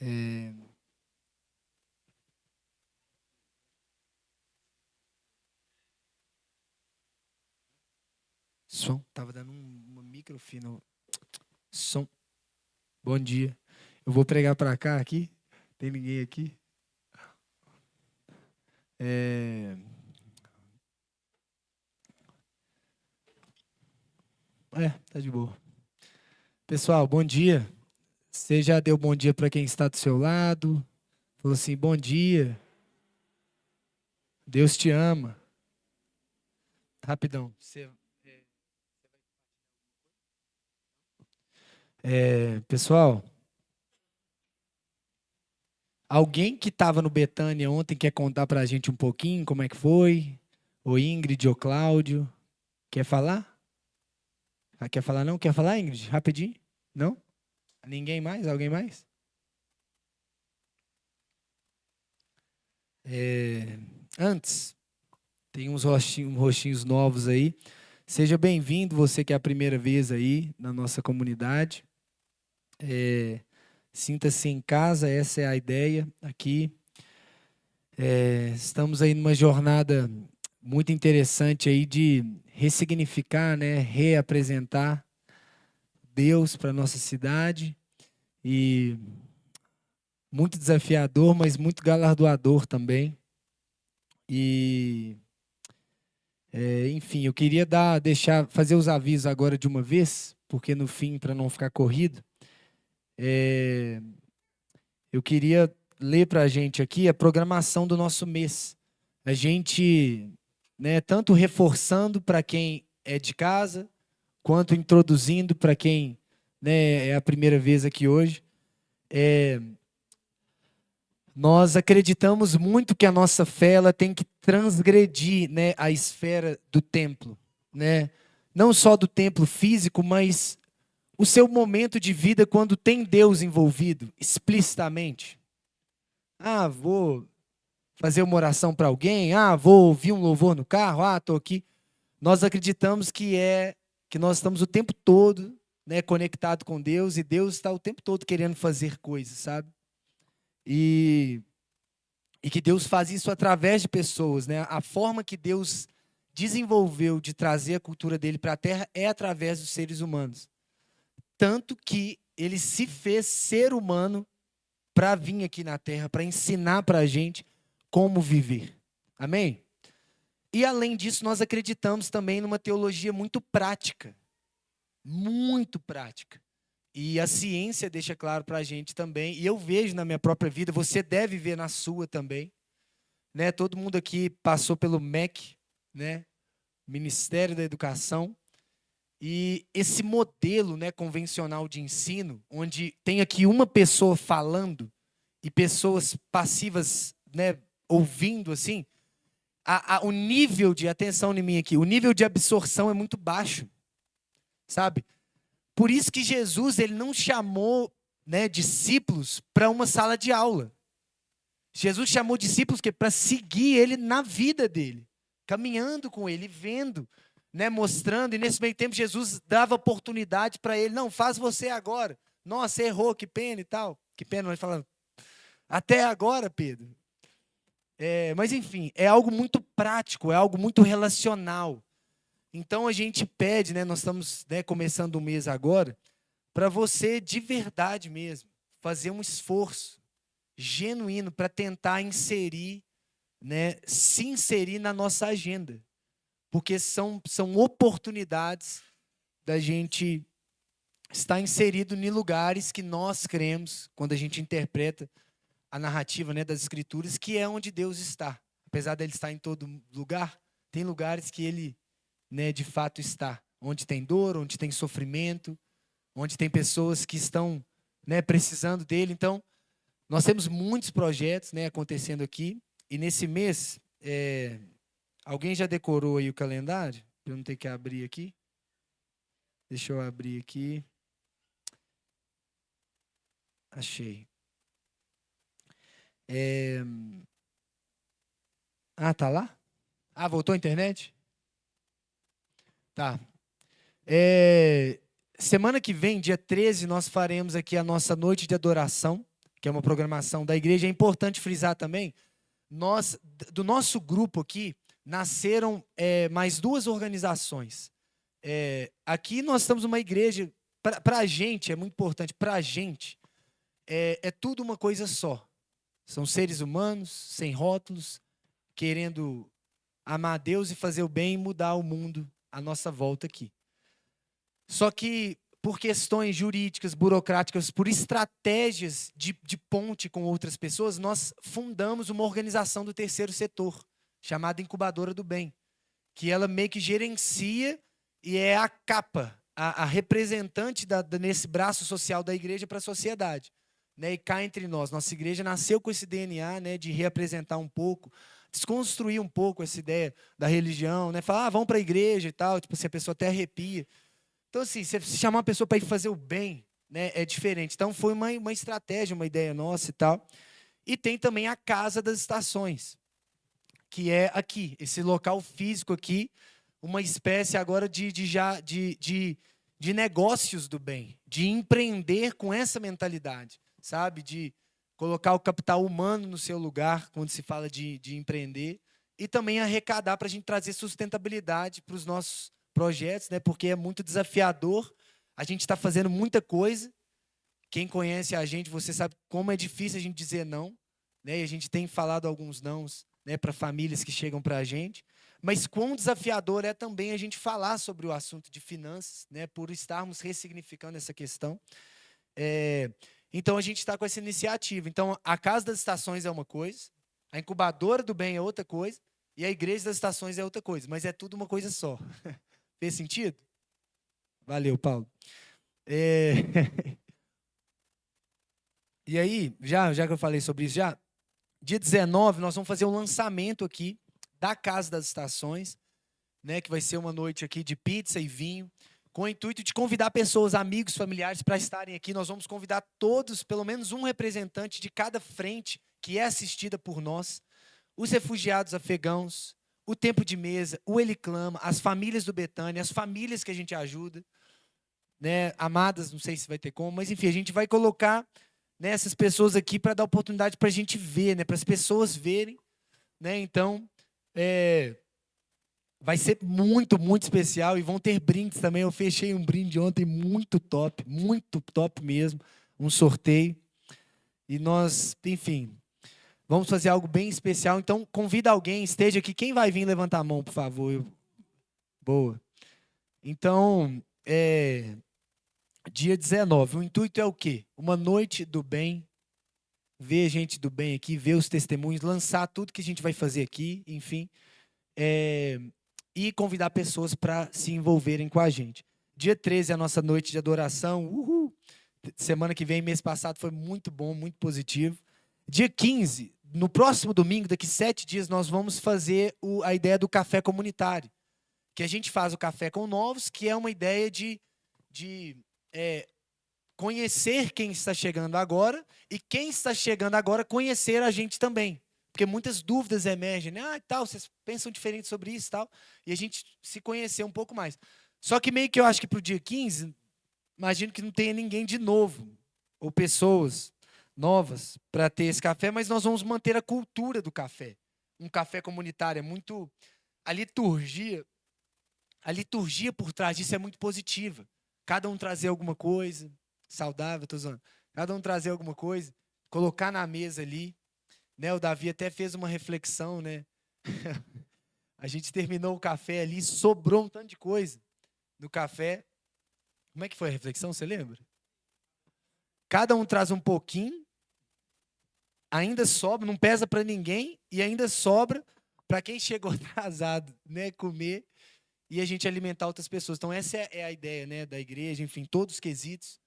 É... Som, tava dando uma microfino. Som, bom dia. Eu vou pregar para cá aqui, tem ninguém aqui. Tá de boa. Pessoal, bom dia. Você já deu bom dia para quem está do seu lado? Falou assim, bom dia. Deus te ama. Rapidão. Pessoal, alguém que estava no Betânia ontem quer contar para a gente um pouquinho como é que foi? Ou Ingrid ou Cláudio? Quer falar? Ah, quer falar não? Quer falar, Ingrid? Rapidinho? Não? Ninguém mais? Alguém mais? Antes, tem uns rostinhos novos aí. Seja bem-vindo, você que é a primeira vez aí na nossa comunidade. Sinta-se em casa, essa é a ideia aqui. Estamos aí numa jornada muito interessante aí de ressignificar, né, reapresentar Deus para nossa cidade e muito desafiador, mas muito galardoador também. E enfim, eu queria fazer os avisos agora de uma vez, porque no fim, para não ficar corrido, eu queria ler para a gente aqui a programação do nosso mês. A gente, né, tanto reforçando para quem é de casa, quanto introduzindo para quem, né, é a primeira vez aqui hoje. Nós acreditamos muito que a nossa fé ela tem que transgredir, né, a esfera do templo, né? Não só do templo físico, mas o seu momento de vida quando tem Deus envolvido explicitamente. Ah, vou fazer uma oração para alguém. Ah, vou ouvir um louvor no carro. Ah, estou aqui. Nós acreditamos que nós estamos o tempo todo, né, conectado com Deus e Deus está o tempo todo querendo fazer coisas, sabe? E que Deus faz isso através de pessoas, né? A forma que Deus desenvolveu de trazer a cultura dele para a Terra é através dos seres humanos. Tanto que ele se fez ser humano para vir aqui na Terra, para ensinar para a gente como viver. Amém? E além disso, nós acreditamos também numa teologia muito prática. Muito prática. E a ciência deixa claro para a gente também, e eu vejo na minha própria vida, você deve ver na sua também, né? Todo mundo aqui passou pelo MEC, né? Ministério da Educação, e esse modelo, né, convencional de ensino, onde tem aqui uma pessoa falando e pessoas passivas, né, ouvindo assim, o nível de atenção em mim aqui, o nível de absorção é muito baixo, sabe? Por isso que Jesus ele não chamou, né, discípulos para uma sala de aula. Jesus chamou discípulos para seguir ele na vida dele, caminhando com ele, vendo, né, mostrando. E nesse meio tempo Jesus dava oportunidade para ele. Não, faz você agora. Nossa, errou, que pena e tal. Que pena, nós falamos. Até agora, Pedro. Mas enfim, é algo muito prático, é algo muito relacional. Então a gente pede, né, nós estamos, né, começando o mês agora, para você de verdade mesmo, fazer um esforço genuíno para tentar inserir, né, se inserir na nossa agenda. Porque são oportunidades da gente estar inserido em lugares que nós cremos, quando a gente interpreta a narrativa, né, das Escrituras, que é onde Deus está. Apesar dele estar em todo lugar, tem lugares que ele, né, de fato está. Onde tem dor, onde tem sofrimento, onde tem pessoas que estão, né, precisando dele. Então, nós temos muitos projetos, né, acontecendo aqui. E nesse mês, alguém já decorou aí o calendário? Para eu não ter que abrir aqui. Deixa eu abrir aqui. Achei. Ah, tá lá? Ah, voltou a internet? Tá. Semana que vem, dia 13, nós faremos aqui a nossa noite de adoração, que é uma programação da igreja. É importante frisar também, do nosso grupo aqui, nasceram mais duas organizações. Aqui nós estamos uma igreja, para a gente, é muito importante, para a gente, é tudo uma coisa só. São seres humanos, sem rótulos, querendo amar a Deus e fazer o bem e mudar o mundo à nossa volta aqui. Só que, por questões jurídicas, burocráticas, por estratégias de ponte com outras pessoas, nós fundamos uma organização do terceiro setor, chamada Incubadora do Bem, que ela meio que gerencia e é a capa, a representante nesse braço social da igreja para a sociedade. Né? E cá entre nós, nossa igreja nasceu com esse DNA, né, de reapresentar um pouco, desconstruir um pouco essa ideia da religião, né? Falar, vamos para a igreja e tal, tipo assim, a pessoa até arrepia. Então, assim, se chamar uma pessoa para ir fazer o bem, né, é diferente. Então, foi uma estratégia, uma ideia nossa e tal. E tem também a Casa das Estações, que é aqui, esse local físico aqui, uma espécie agora de negócios do bem, de empreender com essa mentalidade, sabe? De colocar o capital humano no seu lugar, quando se fala de empreender, e também arrecadar para a gente trazer sustentabilidade para os nossos projetos, né? Porque é muito desafiador. A gente está fazendo muita coisa. Quem conhece a gente, você sabe como é difícil a gente dizer não, né? E a gente tem falado alguns nãos, né, para famílias que chegam para a gente. Mas quão desafiador é também a gente falar sobre o assunto de finanças, né? Por estarmos ressignificando essa questão. Então a gente está com essa iniciativa. Então a Casa das Estações é uma coisa, a Incubadora do Bem é outra coisa e a Igreja das Estações é outra coisa. Mas é tudo uma coisa só. Fez sentido? Valeu, Paulo. E aí, já que eu falei sobre isso, dia 19, nós vamos fazer um lançamento aqui da Casa das Estações, né, que vai ser uma noite aqui de pizza e vinho, com o intuito de convidar pessoas, amigos, familiares para estarem aqui. Nós vamos convidar todos, pelo menos um representante de cada frente que é assistida por nós, os refugiados afegãos, o Tempo de Mesa, o Ele Clama, as famílias do Betânia, as famílias que a gente ajuda, né, amadas, não sei se vai ter como, mas enfim, a gente vai colocar, né, essas pessoas aqui para dar oportunidade para a gente ver, né, para as pessoas verem, né, então, vai ser muito, muito especial e vão ter brindes também. Eu fechei um brinde ontem muito top mesmo, um sorteio. E nós, enfim, vamos fazer algo bem especial. Então, convida alguém, esteja aqui. Quem vai vir, levanta a mão, por favor. Boa. Então, dia 19. O intuito é o quê? Uma noite do bem. Ver gente do bem aqui, ver os testemunhos, lançar tudo que a gente vai fazer aqui, enfim. E convidar pessoas para se envolverem com a gente. Dia 13 é a nossa noite de adoração. Uhul! Semana que vem, mês passado, foi muito bom, muito positivo. Dia 15, no próximo domingo, daqui 7 dias, nós vamos fazer a ideia do café comunitário. Que a gente faz o café com novos, que é uma ideia de conhecer quem está chegando agora e quem está chegando agora conhecer a gente também. Porque muitas dúvidas emergem, né? Tal, vocês pensam diferente sobre isso e tal. E a gente se conhecer um pouco mais. Só que meio que eu acho que para o dia 15, imagino que não tenha ninguém de novo, ou pessoas novas para ter esse café, mas nós vamos manter a cultura do café. Um café comunitário é muito... A liturgia por trás disso é muito positiva. Cada um trazer alguma coisa, saudável, estou zoando. Cada um trazer alguma coisa, colocar na mesa ali. Né, o Davi até fez uma reflexão, né? A gente terminou o café ali, sobrou um tanto de coisa no café. Como é que foi a reflexão, você lembra? Cada um traz um pouquinho, ainda sobra, não pesa para ninguém e ainda sobra para quem chegou atrasado, né, comer e a gente alimentar outras pessoas. Então essa é a ideia, né, da igreja, enfim, todos os quesitos.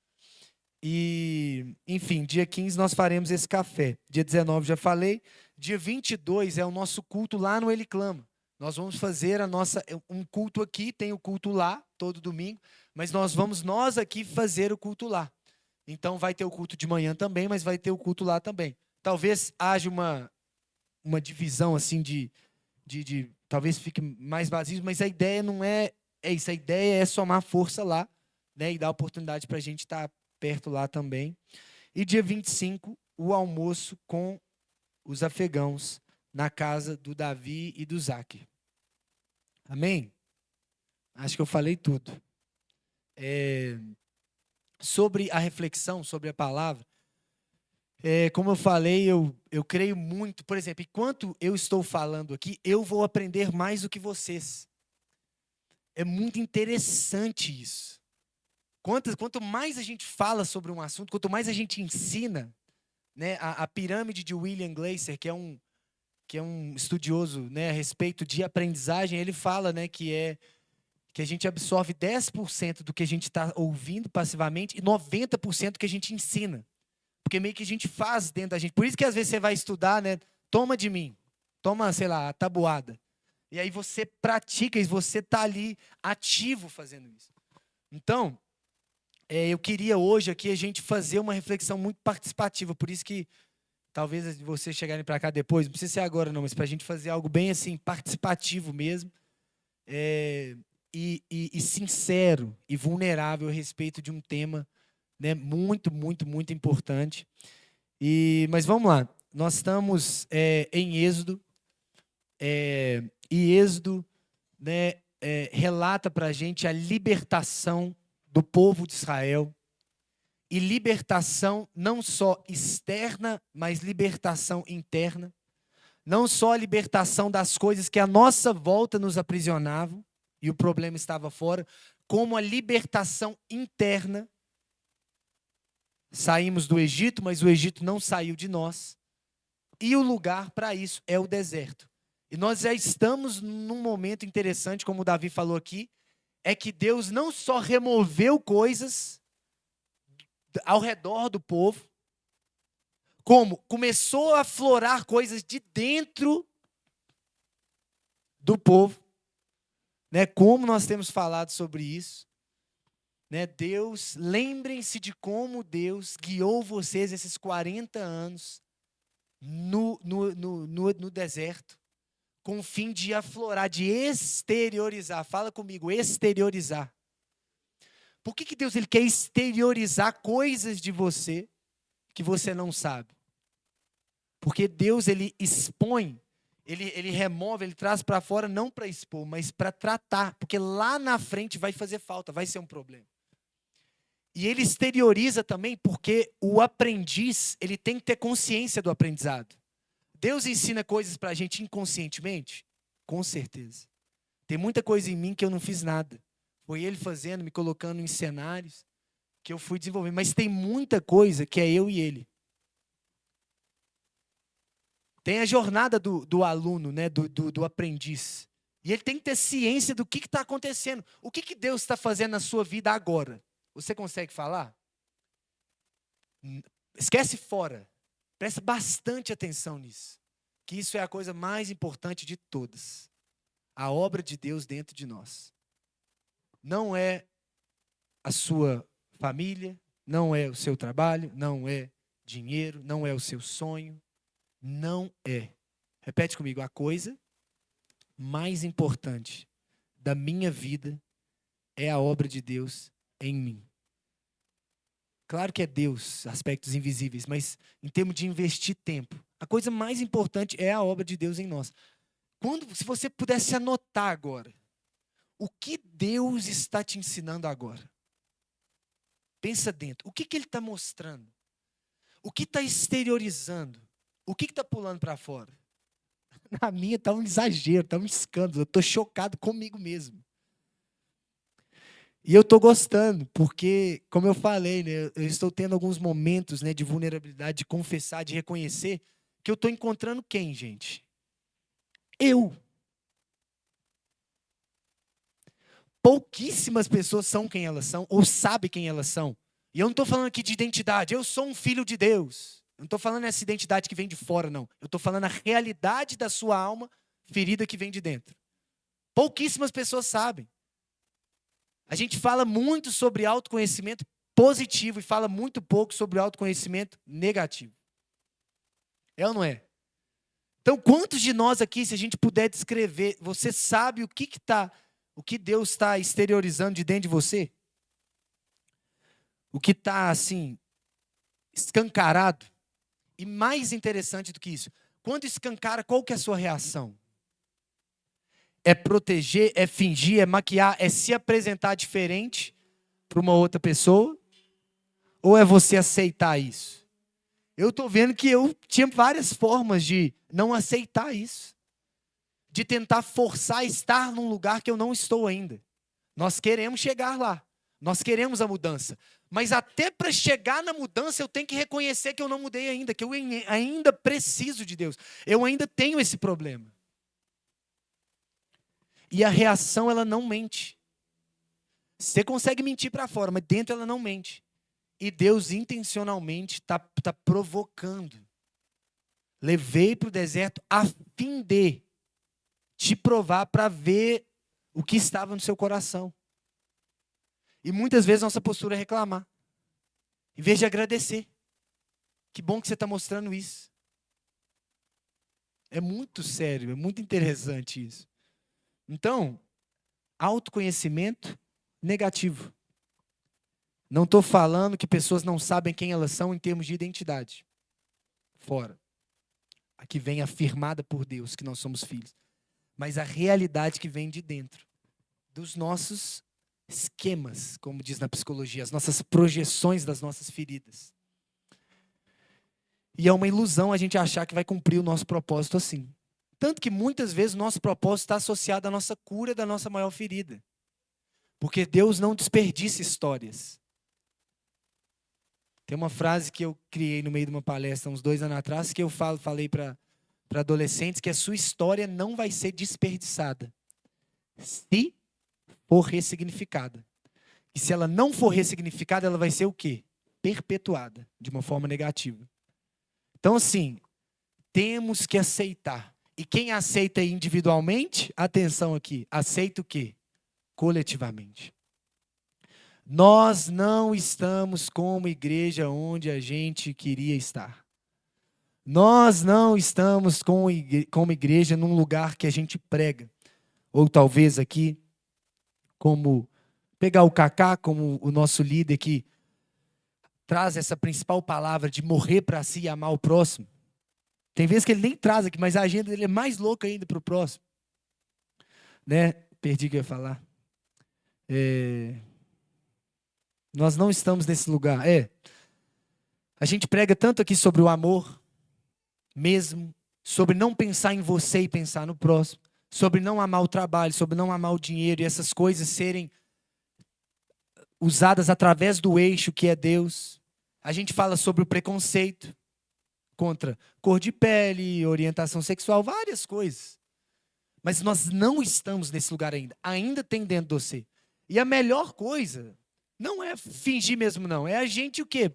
E, enfim, dia 15 nós faremos esse café. Dia 19 já falei. Dia 22 é o nosso culto lá no Ele Clama. Nós vamos fazer um culto aqui, tem o culto lá, todo domingo, mas nós vamos aqui fazer o culto lá. Então vai ter o culto de manhã também, mas vai ter o culto lá também. Talvez haja uma divisão assim talvez fique mais vazio, mas a ideia não é isso. A ideia é somar força lá, né, e dar oportunidade para a gente estar perto lá também. E dia 25 o almoço com os afegãos na casa do Davi e do Zaque. Amém? Acho que eu falei tudo. Sobre a reflexão, sobre a palavra, como eu falei, eu creio muito. Por exemplo, enquanto eu estou falando aqui, eu vou aprender mais do que vocês. É muito interessante isso. Quanto mais a gente fala sobre um assunto, quanto mais a gente ensina, né, a pirâmide de William Glasser, que é um estudioso, né, a respeito de aprendizagem, ele fala, né, que a gente absorve 10% do que a gente está ouvindo passivamente e 90% que a gente ensina. Porque meio que a gente faz dentro da gente. Por isso que às vezes você vai estudar, né? Toma de mim. Toma, sei lá, a tabuada. E aí você pratica e você está ali ativo fazendo isso. Então, eu queria hoje aqui a gente fazer uma reflexão muito participativa. Por isso que talvez vocês chegarem para cá depois, não precisa ser agora não, mas para a gente fazer algo bem assim, participativo mesmo. E sincero e vulnerável a respeito de um tema, né, muito, muito, muito importante. Mas vamos lá. Nós estamos em Êxodo. E Êxodo, né, relata para a gente a libertação do povo de Israel. E libertação não só externa, mas libertação interna. Não só a libertação das coisas que à nossa volta nos aprisionavam, e o problema estava fora, como a libertação interna. Saímos do Egito, mas o Egito não saiu de nós. E o lugar para isso é o deserto. E nós já estamos num momento interessante, como o Davi falou aqui, é que Deus não só removeu coisas ao redor do povo, como começou a aflorar coisas de dentro do povo, né? Como nós temos falado sobre isso, né? Deus, lembrem-se de como Deus guiou vocês esses 40 anos no deserto, com o fim de aflorar, de exteriorizar. Fala comigo, exteriorizar. Por que Deus ele quer exteriorizar coisas de você que você não sabe? Porque Deus ele expõe, ele remove, ele traz para fora não para expor, mas para tratar, porque lá na frente vai fazer falta, vai ser um problema. E ele exterioriza também porque o aprendiz, ele tem que ter consciência do aprendizado. Deus ensina coisas para a gente inconscientemente? Com certeza. Tem muita coisa em mim que eu não fiz nada. Foi Ele fazendo, me colocando em cenários que eu fui desenvolvendo. Mas tem muita coisa que é eu e Ele. Tem a jornada do aluno, né? do aprendiz. E ele tem que ter ciência do que está acontecendo. O que Deus está fazendo na sua vida agora? Você consegue falar? Esquece fora. Presta bastante atenção nisso. Que isso é a coisa mais importante de todas. A obra de Deus dentro de nós. Não é a sua família, não é o seu trabalho, não é dinheiro, não é o seu sonho. Não é. Repete comigo, a coisa mais importante da minha vida é a obra de Deus em mim. Claro que é Deus, aspectos invisíveis, mas em termos de investir tempo, a coisa mais importante é a obra de Deus em nós. Se você pudesse anotar agora, o que Deus está te ensinando agora? Pensa dentro. O que Ele está mostrando? O que está exteriorizando? O que está pulando para fora? Na minha está um exagero, está um escândalo. Eu estou chocado comigo mesmo. E eu estou gostando, porque, como eu falei, né, eu estou tendo alguns momentos, né, de vulnerabilidade, de confessar, de reconhecer que eu estou encontrando quem, gente? Eu. Pouquíssimas pessoas são quem elas são ou sabem quem elas são. E eu não estou falando aqui de identidade. Eu sou um filho de Deus. Eu não estou falando essa identidade que vem de fora, não. Eu estou falando a realidade da sua alma ferida que vem de dentro. Pouquíssimas pessoas sabem. A gente fala muito sobre autoconhecimento positivo e fala muito pouco sobre autoconhecimento negativo. É ou não é? Então, quantos de nós aqui, se a gente puder descrever, você sabe o que Deus está exteriorizando de dentro de você? O que está, assim, escancarado? E mais interessante do que isso, quando escancara, qual que é a sua reação? É proteger, é fingir, é maquiar, é se apresentar diferente para uma outra pessoa? Ou é você aceitar isso? Eu estou vendo que eu tinha várias formas de não aceitar isso. De tentar forçar a estar num lugar que eu não estou ainda. Nós queremos chegar lá. Nós queremos a mudança. Mas até para chegar na mudança, eu tenho que reconhecer que eu não mudei ainda, que eu ainda preciso de Deus. Eu ainda tenho esse problema. E a reação, ela não mente. Você consegue mentir para fora, mas dentro ela não mente. E Deus intencionalmente está provocando. Levei para o deserto a fim de te provar para ver o que estava no seu coração. E muitas vezes nossa postura é reclamar, em vez de agradecer. Que bom que você está mostrando isso. É muito sério, é muito interessante isso. Então, autoconhecimento negativo. Não estou falando que pessoas não sabem quem elas são em termos de identidade. Fora. Aqui vem afirmada por Deus que nós somos filhos. Mas a realidade que vem de dentro. Dos nossos esquemas, como diz na psicologia, as nossas projeções das nossas feridas. E é uma ilusão a gente achar que vai cumprir o nosso propósito assim. Tanto que muitas vezes o nosso propósito está associado à nossa cura da nossa maior ferida. Porque Deus não desperdiça histórias. Tem uma frase que eu criei no meio de uma palestra uns 2 anos atrás, que eu falei para adolescentes, que a sua história não vai ser desperdiçada. Se for ressignificada. E se ela não for ressignificada, ela vai ser o quê? Perpetuada, de uma forma negativa. Então, assim, temos que aceitar. E quem aceita individualmente, atenção aqui, aceita o quê? Coletivamente. Nós não estamos como igreja onde a gente queria estar. Nós não estamos como igreja num lugar que a gente prega. Ou talvez aqui, como pegar o Kaká como o nosso líder que traz essa principal palavra de morrer para si e amar o próximo. Tem vezes que ele nem traz aqui, mas a agenda dele é mais louca ainda para o próximo. Né? Perdi o que eu ia falar. Nós não estamos nesse lugar. A gente prega tanto aqui sobre o amor, mesmo, sobre não pensar em você e pensar no próximo, sobre não amar o trabalho, sobre não amar o dinheiro e essas coisas serem usadas através do eixo que é Deus. A gente fala sobre o preconceito contra cor de pele, orientação sexual, várias coisas. Mas nós não estamos nesse lugar ainda. Ainda tem dentro de você. E a melhor coisa não é fingir mesmo, não. É a gente o quê?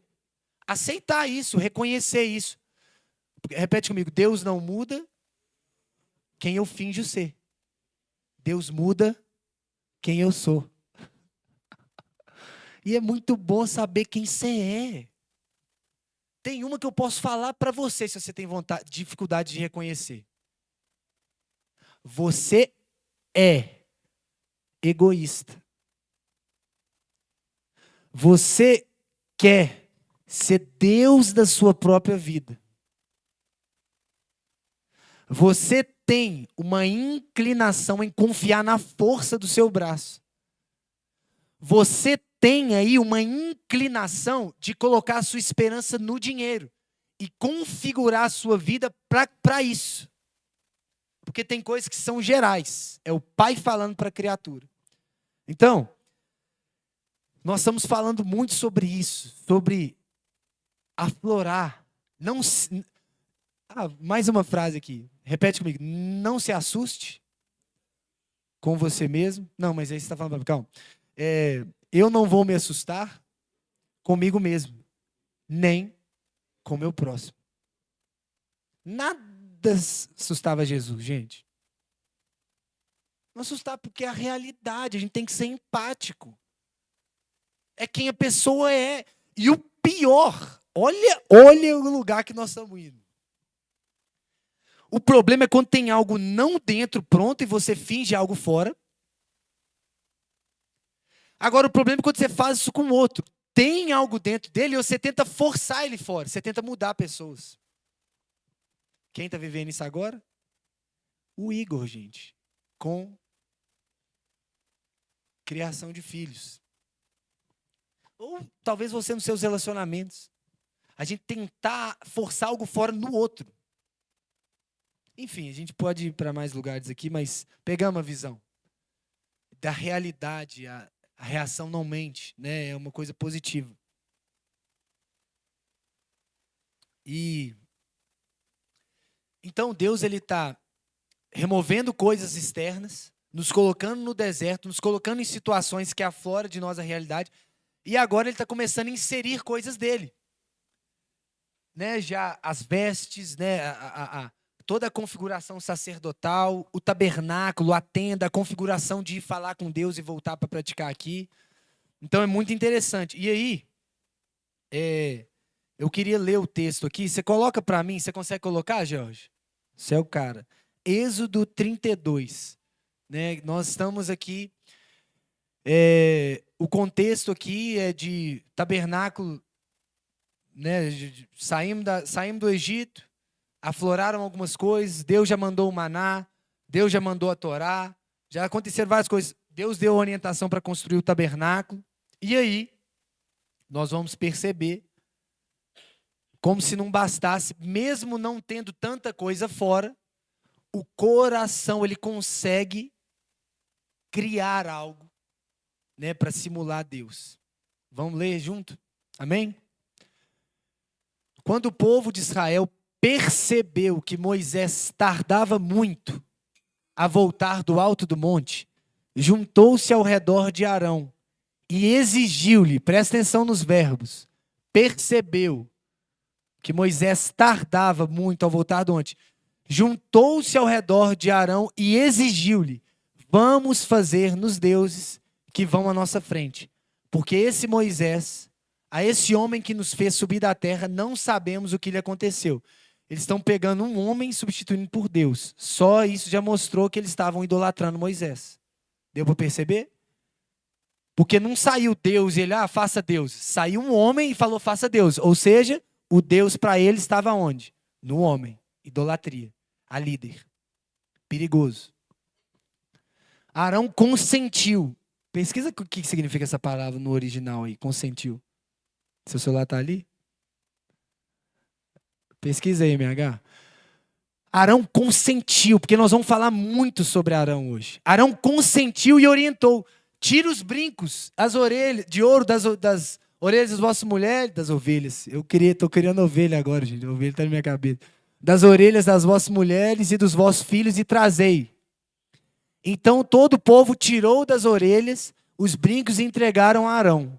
Aceitar isso, reconhecer isso. Repete comigo. Deus não muda quem eu finjo ser. Deus muda quem eu sou. E é muito bom saber quem você é. Tem uma que eu posso falar para você, se você tem dificuldade de reconhecer. Você é egoísta. Você quer ser Deus da sua própria vida. Você tem uma inclinação em confiar na força do seu braço. Você tem aí uma inclinação de colocar a sua esperança no dinheiro e configurar a sua vida para isso. Porque tem coisas que são gerais. É o pai falando para a criatura. Então, nós estamos falando muito sobre isso, sobre aflorar. Mais uma frase aqui. Repete comigo. Não se assuste com você mesmo. Não, mas aí você está falando, calma. Eu não vou me assustar comigo mesmo, nem com o meu próximo. Nada assustava Jesus, gente. Não assustar porque é a realidade, a gente tem que ser empático. É quem a pessoa é. E o pior, olha o lugar que nós estamos indo. O problema é quando tem algo não dentro, pronto, e você finge algo fora. Agora, o problema é quando você faz isso com o outro. Tem algo dentro dele e você tenta forçar ele fora. Você tenta mudar pessoas. Quem está vivendo isso agora? O Igor, gente, com criação de filhos. Ou talvez você nos seus relacionamentos. A gente tentar forçar algo fora no outro. Enfim, a gente pode ir para mais lugares aqui, mas pegamos a visão da realidade, a reação não mente, né? É uma coisa positiva. E então Deus ele está removendo coisas externas, nos colocando no deserto, nos colocando em situações que aflora de nós a realidade, e agora ele está começando a inserir coisas dele, né? Já as vestes, né? Toda a configuração sacerdotal, o tabernáculo, a tenda, a configuração de ir falar com Deus e voltar para praticar aqui. Então é muito interessante. E aí, eu queria ler o texto aqui. Você coloca para mim, você consegue colocar, Jorge? Você é o cara. Êxodo 32. Né? Nós estamos aqui. O contexto aqui é de tabernáculo. Né? Saímos do Egito. Afloraram algumas coisas, Deus já mandou o maná, Deus já mandou a Torá, já aconteceram várias coisas. Deus deu orientação para construir o tabernáculo. E aí, nós vamos perceber, como se não bastasse, mesmo não tendo tanta coisa fora, o coração ele consegue criar algo, né, para simular Deus. Vamos ler junto? Amém? Quando o povo de Israel percebeu que Moisés tardava muito a voltar do alto do monte, juntou-se ao redor de Arão e exigiu-lhe, presta atenção nos verbos, percebeu que Moisés tardava muito ao voltar do monte, juntou-se ao redor de Arão e exigiu-lhe, vamos fazer nos deuses que vão à nossa frente, porque esse Moisés, a esse homem que nos fez subir da terra, não sabemos o que lhe aconteceu. Eles estão pegando um homem e substituindo por Deus. Só isso já mostrou que eles estavam idolatrando Moisés. Deu para perceber? Porque não saiu Deus e ele, faça Deus. Saiu um homem e falou, faça Deus. Ou seja, o Deus para ele estava onde? No homem. Idolatria. A líder. Perigoso. Arão consentiu. Pesquisa o que significa essa palavra no original aí. Consentiu. Seu celular está ali? Pesquisa aí, MH. Arão consentiu, porque nós vamos falar muito sobre Arão hoje. Arão consentiu e orientou. Tira os brincos, as orelhas de ouro das orelhas das vossas mulheres, das ovelhas. Estou criando ovelha agora, gente. A ovelha está na minha cabeça. Das orelhas das vossas mulheres e dos vossos filhos e trazei. Então todo o povo tirou das orelhas os brincos e entregaram a Arão.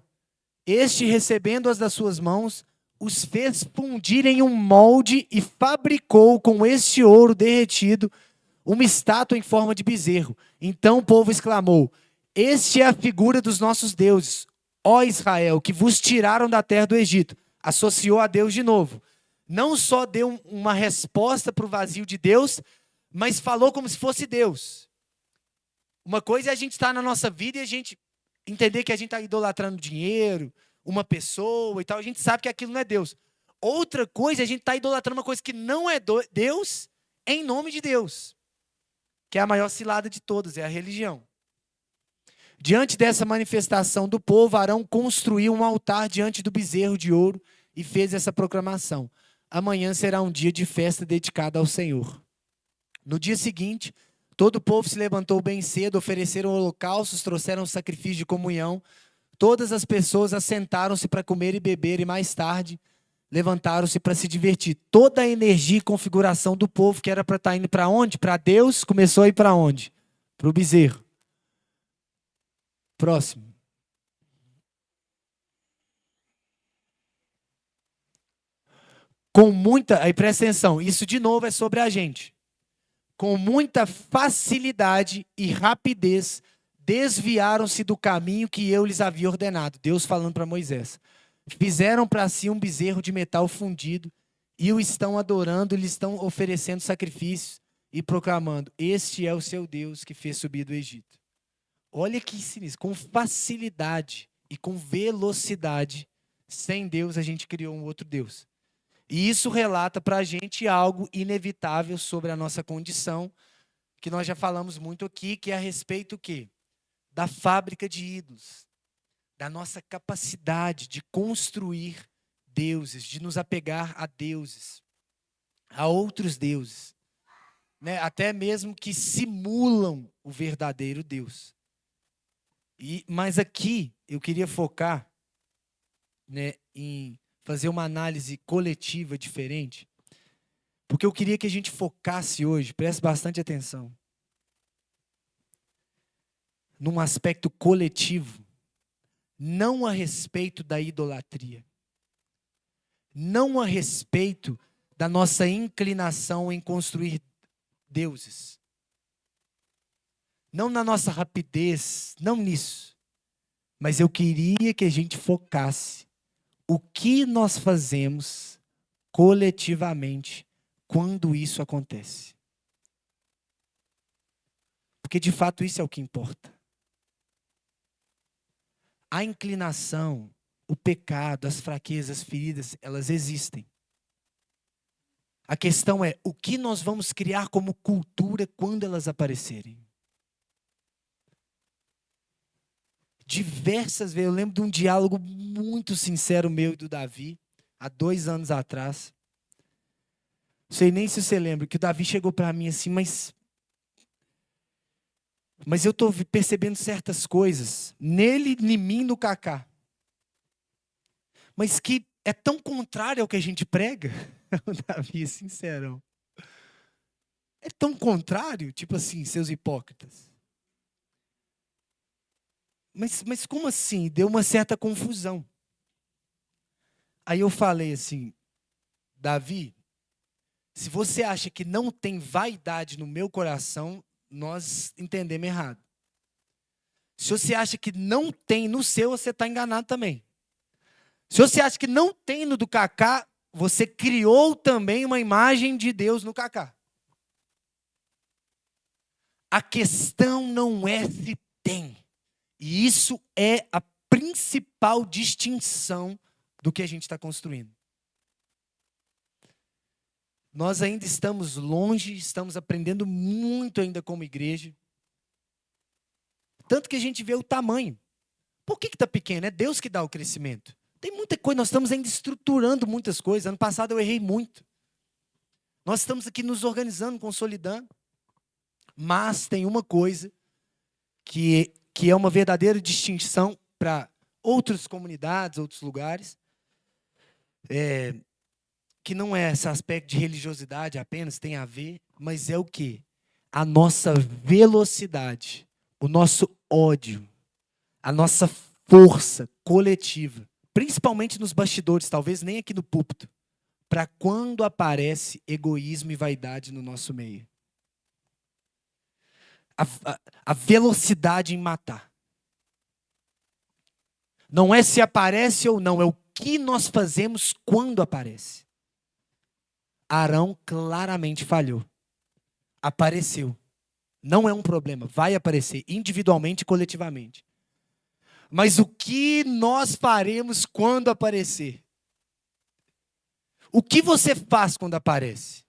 Este, recebendo-as das suas mãos, os fez fundir em um molde e fabricou com este ouro derretido uma estátua em forma de bezerro. Então o povo exclamou, este é a figura dos nossos deuses, ó Israel, que vos tiraram da terra do Egito. Associou a Deus de novo. Não só deu uma resposta para o vazio de Deus, mas falou como se fosse Deus. Uma coisa é a gente estar na nossa vida e a gente entender que a gente está idolatrando dinheiro, uma pessoa e tal, a gente sabe que aquilo não é Deus. Outra coisa é a gente estar idolatrando uma coisa que não é Deus em nome de Deus, que é a maior cilada de todas, é a religião. Diante dessa manifestação do povo, Arão construiu um altar diante do bezerro de ouro e fez essa proclamação. Amanhã será um dia de festa dedicado ao Senhor. No dia seguinte, todo o povo se levantou bem cedo, ofereceram holocaustos, trouxeram sacrifício de comunhão. Todas as pessoas assentaram-se para comer e beber e mais tarde levantaram-se para se divertir. Toda a energia e configuração do povo que era para estar indo para onde? Para Deus, começou a ir para onde? Para o bezerro. Próximo. Aí presta atenção, isso de novo é sobre a gente. Com muita facilidade e rapidez, desviaram-se do caminho que eu lhes havia ordenado. Deus falando para Moisés. Fizeram para si um bezerro de metal fundido e o estão adorando, lhe estão oferecendo sacrifícios e proclamando, este é o seu Deus que fez subir do Egito. Olha que sinistro, com facilidade e com velocidade, sem Deus a gente criou um outro Deus. E isso relata para a gente algo inevitável sobre a nossa condição, que nós já falamos muito aqui, que é a respeito o quê? Da fábrica de ídolos, da nossa capacidade de construir deuses, de nos apegar a deuses, a outros deuses, né? Até mesmo que simulam o verdadeiro Deus. Mas aqui eu queria focar, né, em fazer uma análise coletiva diferente, porque eu queria que a gente focasse hoje, preste bastante atenção, num aspecto coletivo, não a respeito da idolatria, não a respeito da nossa inclinação em construir deuses, não na nossa rapidez, não nisso, mas eu queria que a gente focasse o que nós fazemos coletivamente quando isso acontece. Porque de fato isso é o que importa. A inclinação, o pecado, as fraquezas, as feridas, elas existem. A questão é o que nós vamos criar como cultura quando elas aparecerem. Diversas vezes, eu lembro de um diálogo muito sincero meu e do Davi, há 2 anos atrás. Não sei nem se você lembra, que o Davi chegou para mim assim, mas eu estou percebendo certas coisas, nele, em mim, no Cacá. Mas que é tão contrário ao que a gente prega. O Davi, sincerão. É tão contrário, tipo assim, seus hipócritas. Mas como assim? Deu uma certa confusão. Aí eu falei assim, Davi, se você acha que não tem vaidade no meu coração, nós entendemos errado. Se você acha que não tem no seu, você está enganado também. Se você acha que não tem no do Cacá, você criou também uma imagem de Deus no Cacá. A questão não é se tem. E isso é a principal distinção do que a gente está construindo. Nós ainda estamos longe, estamos aprendendo muito ainda como igreja. Tanto que a gente vê o tamanho. Por que está pequeno? É Deus que dá o crescimento. Tem muita coisa, nós estamos ainda estruturando muitas coisas. Ano passado eu errei muito. Nós estamos aqui nos organizando, consolidando. Mas tem uma coisa que é uma verdadeira distinção para outras comunidades, outros lugares, que não é esse aspecto de religiosidade apenas, tem a ver, mas é o quê? A nossa velocidade, o nosso ódio, a nossa força coletiva, principalmente nos bastidores, talvez nem aqui no púlpito, para quando aparece egoísmo e vaidade no nosso meio. A velocidade em matar. Não é se aparece ou não, é o que nós fazemos quando aparece. Arão claramente falhou. Apareceu. Não é um problema, vai aparecer individualmente e coletivamente. Mas o que nós faremos quando aparecer? O que você faz quando aparece?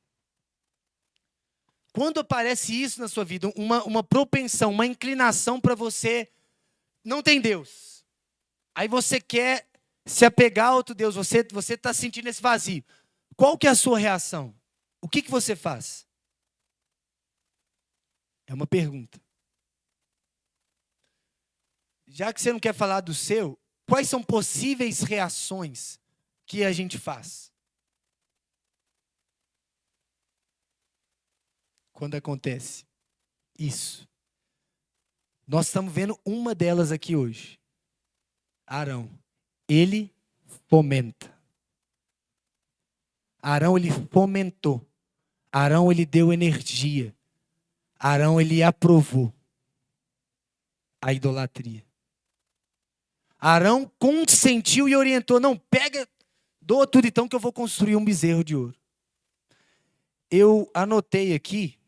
Quando aparece isso na sua vida, uma propensão, uma inclinação para você, não tem Deus. Aí você quer se apegar a outro Deus, você está sentindo esse vazio. Qual que é a sua reação? O que você faz? É uma pergunta. Já que você não quer falar do seu, quais são possíveis reações que a gente faz quando acontece isso? Nós estamos vendo uma delas aqui hoje. Arão. Ele fomenta. Arão, ele fomentou. Arão, ele deu energia. Arão, ele aprovou a idolatria. Arão consentiu e orientou. Não, pega, doa tudo então que eu vou construir um bezerro de ouro. Eu anotei aqui.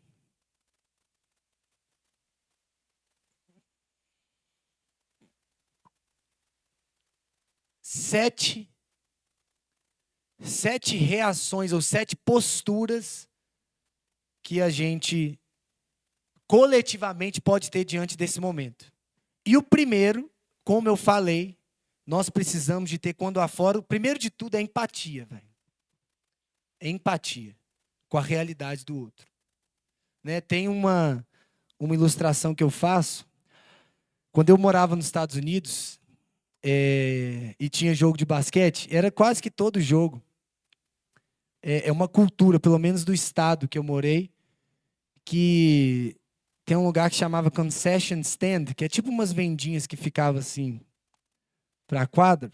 Sete 7 reações ou 7 posturas que a gente coletivamente pode ter diante desse momento. E o primeiro, como eu falei, nós precisamos de ter quando afora, o primeiro de tudo é empatia, velho. É empatia com a realidade do outro. Né? Tem uma ilustração que eu faço. Quando eu morava nos Estados Unidos e tinha jogo de basquete, era quase que todo jogo. É uma cultura, pelo menos do estado que eu morei, que tem um lugar que chamava concession stand, que é tipo umas vendinhas que ficavam assim para a quadra.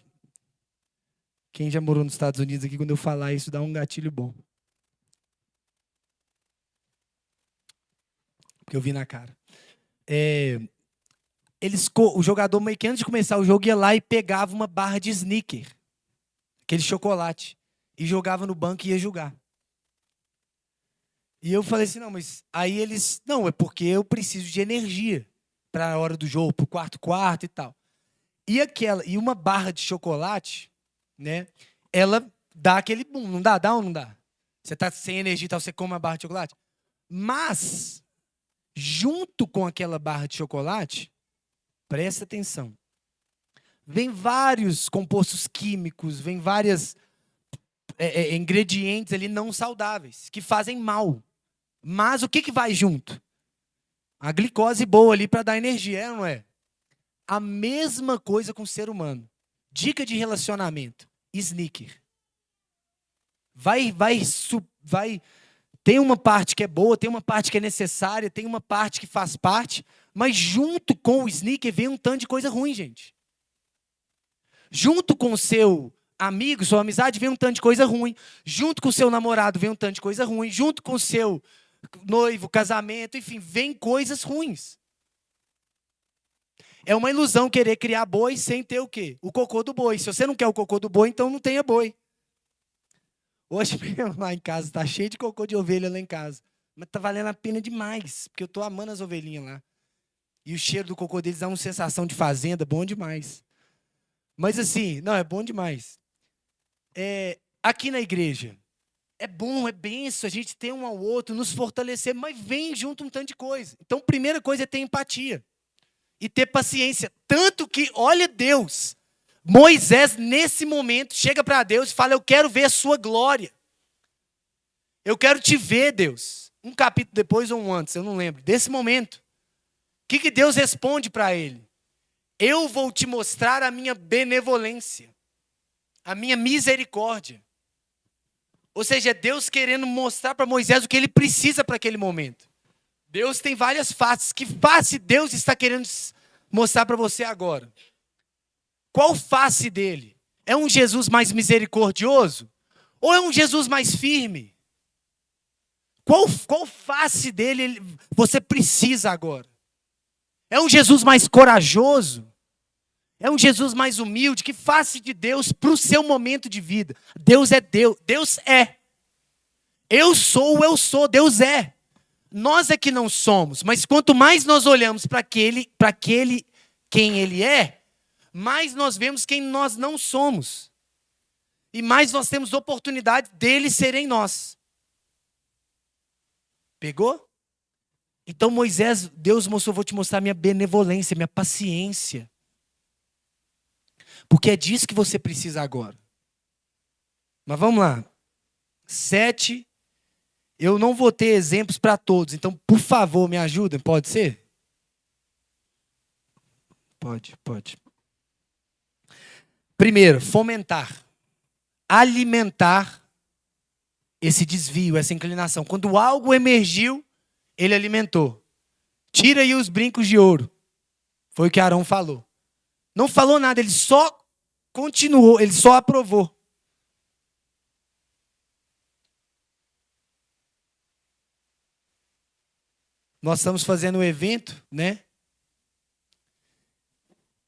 Quem já morou nos Estados Unidos aqui, quando eu falar isso, dá um gatilho bom. Que eu vi na cara. O jogador, meio que antes de começar o jogo, ia lá e pegava uma barra de Snicker, aquele chocolate, e jogava no banco e ia jogar. E eu falei assim, não, mas aí eles... Não, é porque eu preciso de energia para a hora do jogo, para o quarto e tal. E uma barra de chocolate, né? Ela dá aquele boom, não dá? Dá ou não dá? Você tá sem energia e tal, você come uma barra de chocolate. Mas, junto com aquela barra de chocolate, presta atenção, vem vários compostos químicos, vem vários ingredientes ali não saudáveis, que fazem mal. Mas o que vai junto? A glicose boa ali para dar energia, não é? A mesma coisa com o ser humano. Dica de relacionamento: Snicker. Tem uma parte que é boa, tem uma parte que é necessária, tem uma parte que faz parte, mas junto com o Snicker vem um tanto de coisa ruim, gente. Junto com o seu amigo, sua amizade, vem um tanto de coisa ruim. Junto com o seu namorado, vem um tanto de coisa ruim. Junto com o seu noivo, casamento, enfim, vem coisas ruins. É uma ilusão querer criar boi sem ter o quê? O cocô do boi. Se você não quer o cocô do boi, então não tenha boi. Hoje mesmo lá em casa, tá cheio de cocô de ovelha lá em casa. Mas tá valendo a pena demais, porque eu tô amando as ovelhinhas lá. E o cheiro do cocô deles dá uma sensação de fazenda, bom demais. Mas assim, não, é bom demais. Aqui na igreja, é bom, é benção, a gente ter um ao outro, nos fortalecer, mas vem junto um tanto de coisa. Então, primeira coisa é ter empatia e ter paciência. Tanto que, olha Deus, Moisés, nesse momento, chega para Deus e fala, eu quero ver a sua glória. Eu quero te ver, Deus. Um capítulo depois ou um antes, eu não lembro. Desse momento. O que Deus responde para ele? Eu vou te mostrar a minha benevolência, a minha misericórdia. Ou seja, é Deus querendo mostrar para Moisés o que ele precisa para aquele momento. Deus tem várias faces. Que face Deus está querendo mostrar para você agora? Qual face dele? É um Jesus mais misericordioso? Ou é um Jesus mais firme? Qual face dele você precisa agora? É um Jesus mais corajoso? É um Jesus mais humilde? Que face de Deus para o seu momento de vida? Deus é Deus. Deus é. Eu sou, Deus é. Nós é que não somos. Mas quanto mais nós olhamos para aquele quem Ele é, mais nós vemos quem nós não somos. E mais nós temos oportunidade dele ser em nós. Pegou? Então Moisés, Deus mostrou, vou te mostrar minha benevolência, minha paciência. Porque é disso que você precisa agora. Mas vamos lá. 7. Eu não vou ter exemplos para todos. Então, por favor, me ajudem. Pode ser? Pode. Primeiro, fomentar. Alimentar esse desvio, essa inclinação. Quando algo emergiu, ele alimentou. Tira aí os brincos de ouro. Foi o que Arão falou. Não falou nada, ele só continuou, ele só aprovou. Nós estamos fazendo um evento, né?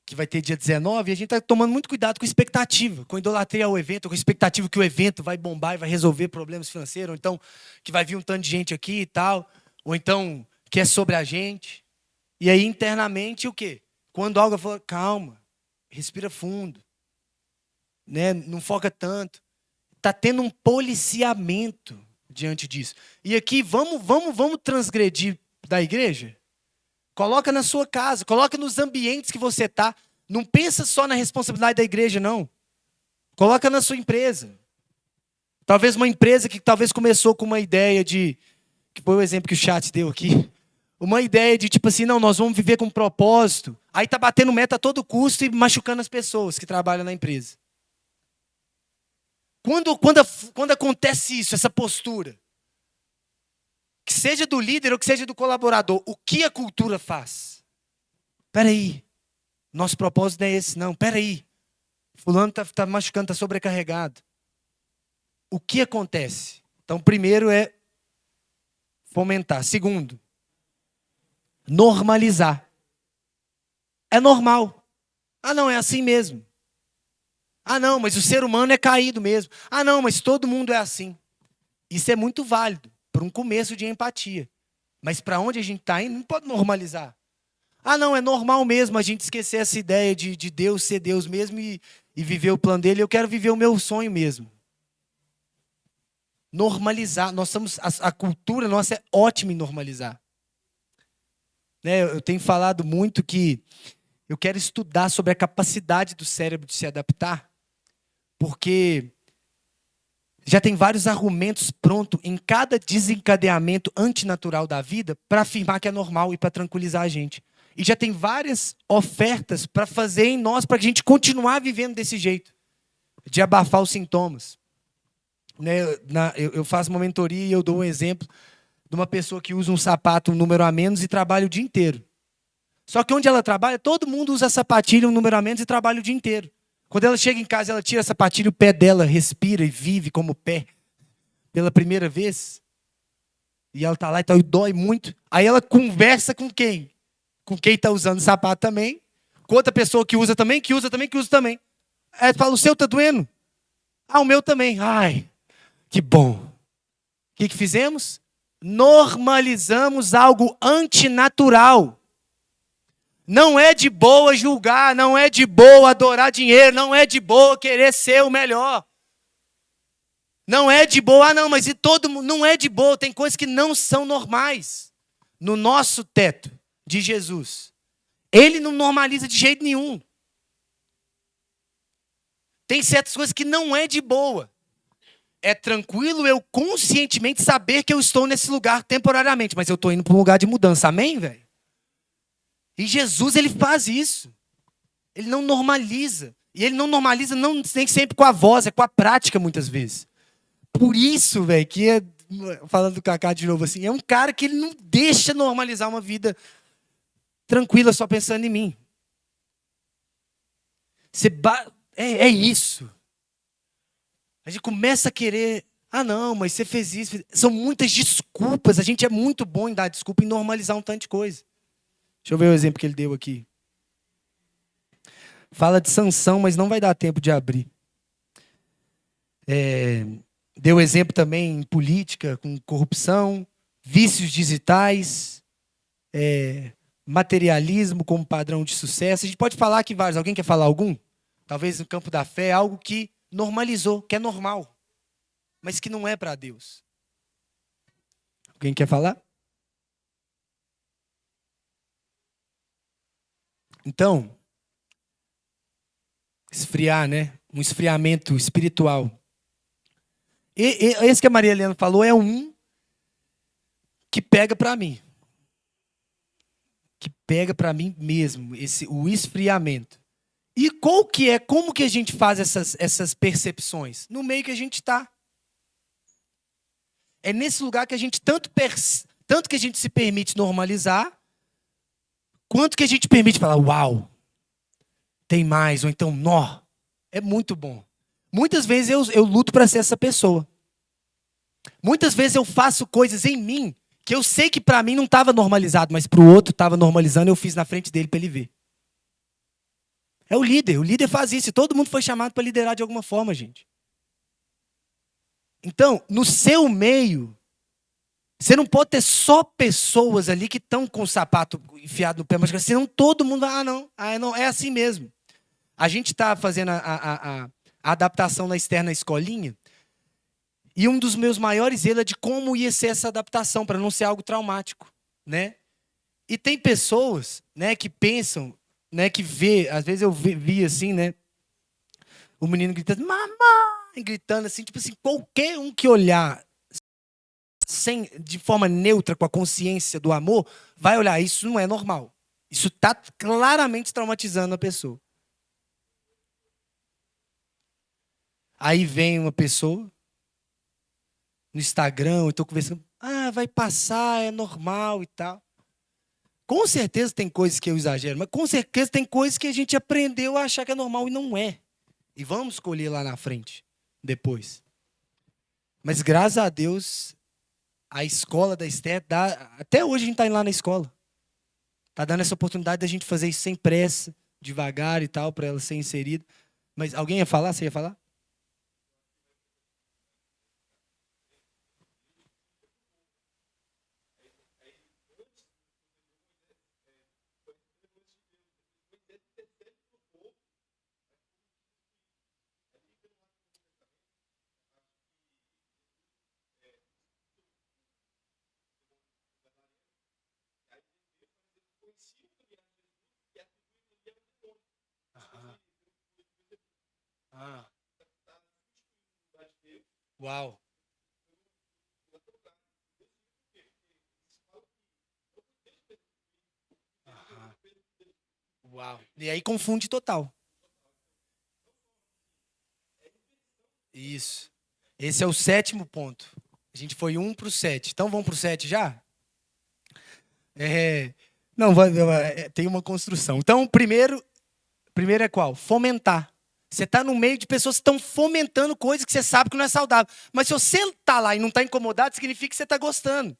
Que vai ter dia 19, e a gente está tomando muito cuidado com expectativa, com idolatria ao evento, com expectativa que o evento vai bombar e vai resolver problemas financeiros, ou então que vai vir um tanto de gente aqui e tal, ou então que é sobre a gente. E aí, internamente, o quê? Quando algo fala, calma, respira fundo, né? Não foca tanto. Está tendo um policiamento diante disso. E aqui, vamos transgredir da igreja? Coloca na sua casa, coloca nos ambientes que você está. Não pensa só na responsabilidade da igreja, não. Coloca na sua empresa. Talvez uma empresa que talvez começou com uma ideia de, que foi o exemplo que o chat deu aqui, uma ideia de tipo assim, não, nós vamos viver com um propósito. Aí está batendo meta a todo custo e machucando as pessoas que trabalham na empresa. Quando acontece isso, essa postura, que seja do líder ou que seja do colaborador, o que a cultura faz? Espera aí, nosso propósito não é esse, não. Espera aí, fulano está machucando, está sobrecarregado. O que acontece? Então, primeiro é fomentar. Segundo, normalizar. É normal. Ah, não, é assim mesmo. Ah, não, mas o ser humano é caído mesmo. Ah, não, mas todo mundo é assim. Isso é muito válido para um começo de empatia. Mas para onde a gente está indo, não pode normalizar. Ah, não, é normal mesmo a gente esquecer essa ideia de Deus ser Deus mesmo e viver o plano dele. Eu quero viver o meu sonho mesmo. Normalizar. A cultura nossa é ótima em normalizar. Né, eu tenho falado muito que eu quero estudar sobre a capacidade do cérebro de se adaptar, porque já tem vários argumentos prontos em cada desencadeamento antinatural da vida para afirmar que é normal e para tranquilizar a gente. E já tem várias ofertas para fazer em nós, para a gente continuar vivendo desse jeito, de abafar os sintomas. Né, eu faço uma mentoria e eu dou um exemplo de uma pessoa que usa um sapato um número a menos e trabalha o dia inteiro. Só que onde ela trabalha, todo mundo usa sapatilha um número a menos e trabalha o dia inteiro. Quando ela chega em casa, ela tira a sapatilha, o pé dela respira e vive como pé pela primeira vez. E ela está lá e dói muito. Aí ela conversa com quem? Com quem está usando sapato também. Com outra pessoa que usa também, que usa também, que usa também. Aí ela fala, o seu está doendo? Ah, o meu também. Ai, que bom. O que fizemos? Normalizamos algo antinatural. Não é de boa julgar, não é de boa adorar dinheiro, não é de boa querer ser o melhor. Não é de boa, ah não, mas e todo mundo, não é de boa, tem coisas que não são normais. No nosso teto de Jesus, ele não normaliza de jeito nenhum. Tem certas coisas que não é de boa. É tranquilo eu conscientemente saber que eu estou nesse lugar temporariamente, mas eu estou indo para um lugar de mudança, amém, velho? E Jesus, ele faz isso. Ele não normaliza. E ele não normaliza nem sempre com a voz, é com a prática muitas vezes. Por isso, velho, que falando do Kaká de novo assim, é um cara que ele não deixa normalizar uma vida tranquila só pensando em mim. É isso. A gente começa a querer, ah não, mas você fez isso. São muitas desculpas, a gente é muito bom em dar desculpa e normalizar um tanto de coisa. Deixa eu ver o exemplo que ele deu aqui. Fala de Sansão, mas não vai dar tempo de abrir. Deu exemplo também em política, com corrupção, vícios digitais, materialismo como padrão de sucesso. A gente pode falar aqui vários. Alguém quer falar algum? Talvez no campo da fé, algo que normalizou, que é normal, mas que não é para Deus. Alguém quer falar? Então, esfriar, né? Um esfriamento espiritual. Esse que a Maria Helena falou é um que pega para mim. Que pega para mim mesmo, o esfriamento. E como que a gente faz essas percepções? No meio que a gente está. É nesse lugar que a gente tanto que a gente se permite normalizar, quanto que a gente permite falar, uau, tem mais, ou então, nó, é muito bom. Muitas vezes eu luto para ser essa pessoa. Muitas vezes eu faço coisas em mim que eu sei que para mim não estava normalizado, mas para o outro estava normalizando e eu fiz na frente dele para ele ver. É o líder faz isso, e todo mundo foi chamado para liderar de alguma forma, gente. Então, no seu meio, você não pode ter só pessoas ali que estão com o sapato enfiado no pé, mas senão todo mundo vai, não, é assim mesmo. A gente está fazendo a adaptação na externa escolinha. E um dos meus maiores erros é de como ia ser essa adaptação, para não ser algo traumático, né? E tem pessoas, né, que pensam, né, que vê, às vezes eu vi assim, né, o menino gritando, mamãe, gritando assim, tipo assim, qualquer um que olhar de forma neutra, com a consciência do amor, vai olhar, isso não é normal. Isso está claramente traumatizando a pessoa. Aí vem uma pessoa no Instagram, eu estou conversando, vai passar, é normal e tal. Com certeza tem coisas que eu exagero, mas com certeza tem coisas que a gente aprendeu a achar que é normal e não é. E vamos escolher lá na frente, depois. Mas graças a Deus, a escola da Esther dá. Até hoje a gente está indo lá na escola. Está dando essa oportunidade da gente fazer isso sem pressa, devagar e tal, para ela ser inserida. Mas alguém ia falar? Você ia falar? Ah, uau. Aham. Uau. E aí confunde total. Isso. Esse é o sétimo ponto. A gente foi 1 para o 7. Então vamos para o 7 já? É, não, tem uma construção. Então, primeiro é qual? Fomentar. Você está no meio de pessoas que estão fomentando coisas que você sabe que não é saudável. Mas se você está lá e não está incomodado, significa que você está gostando.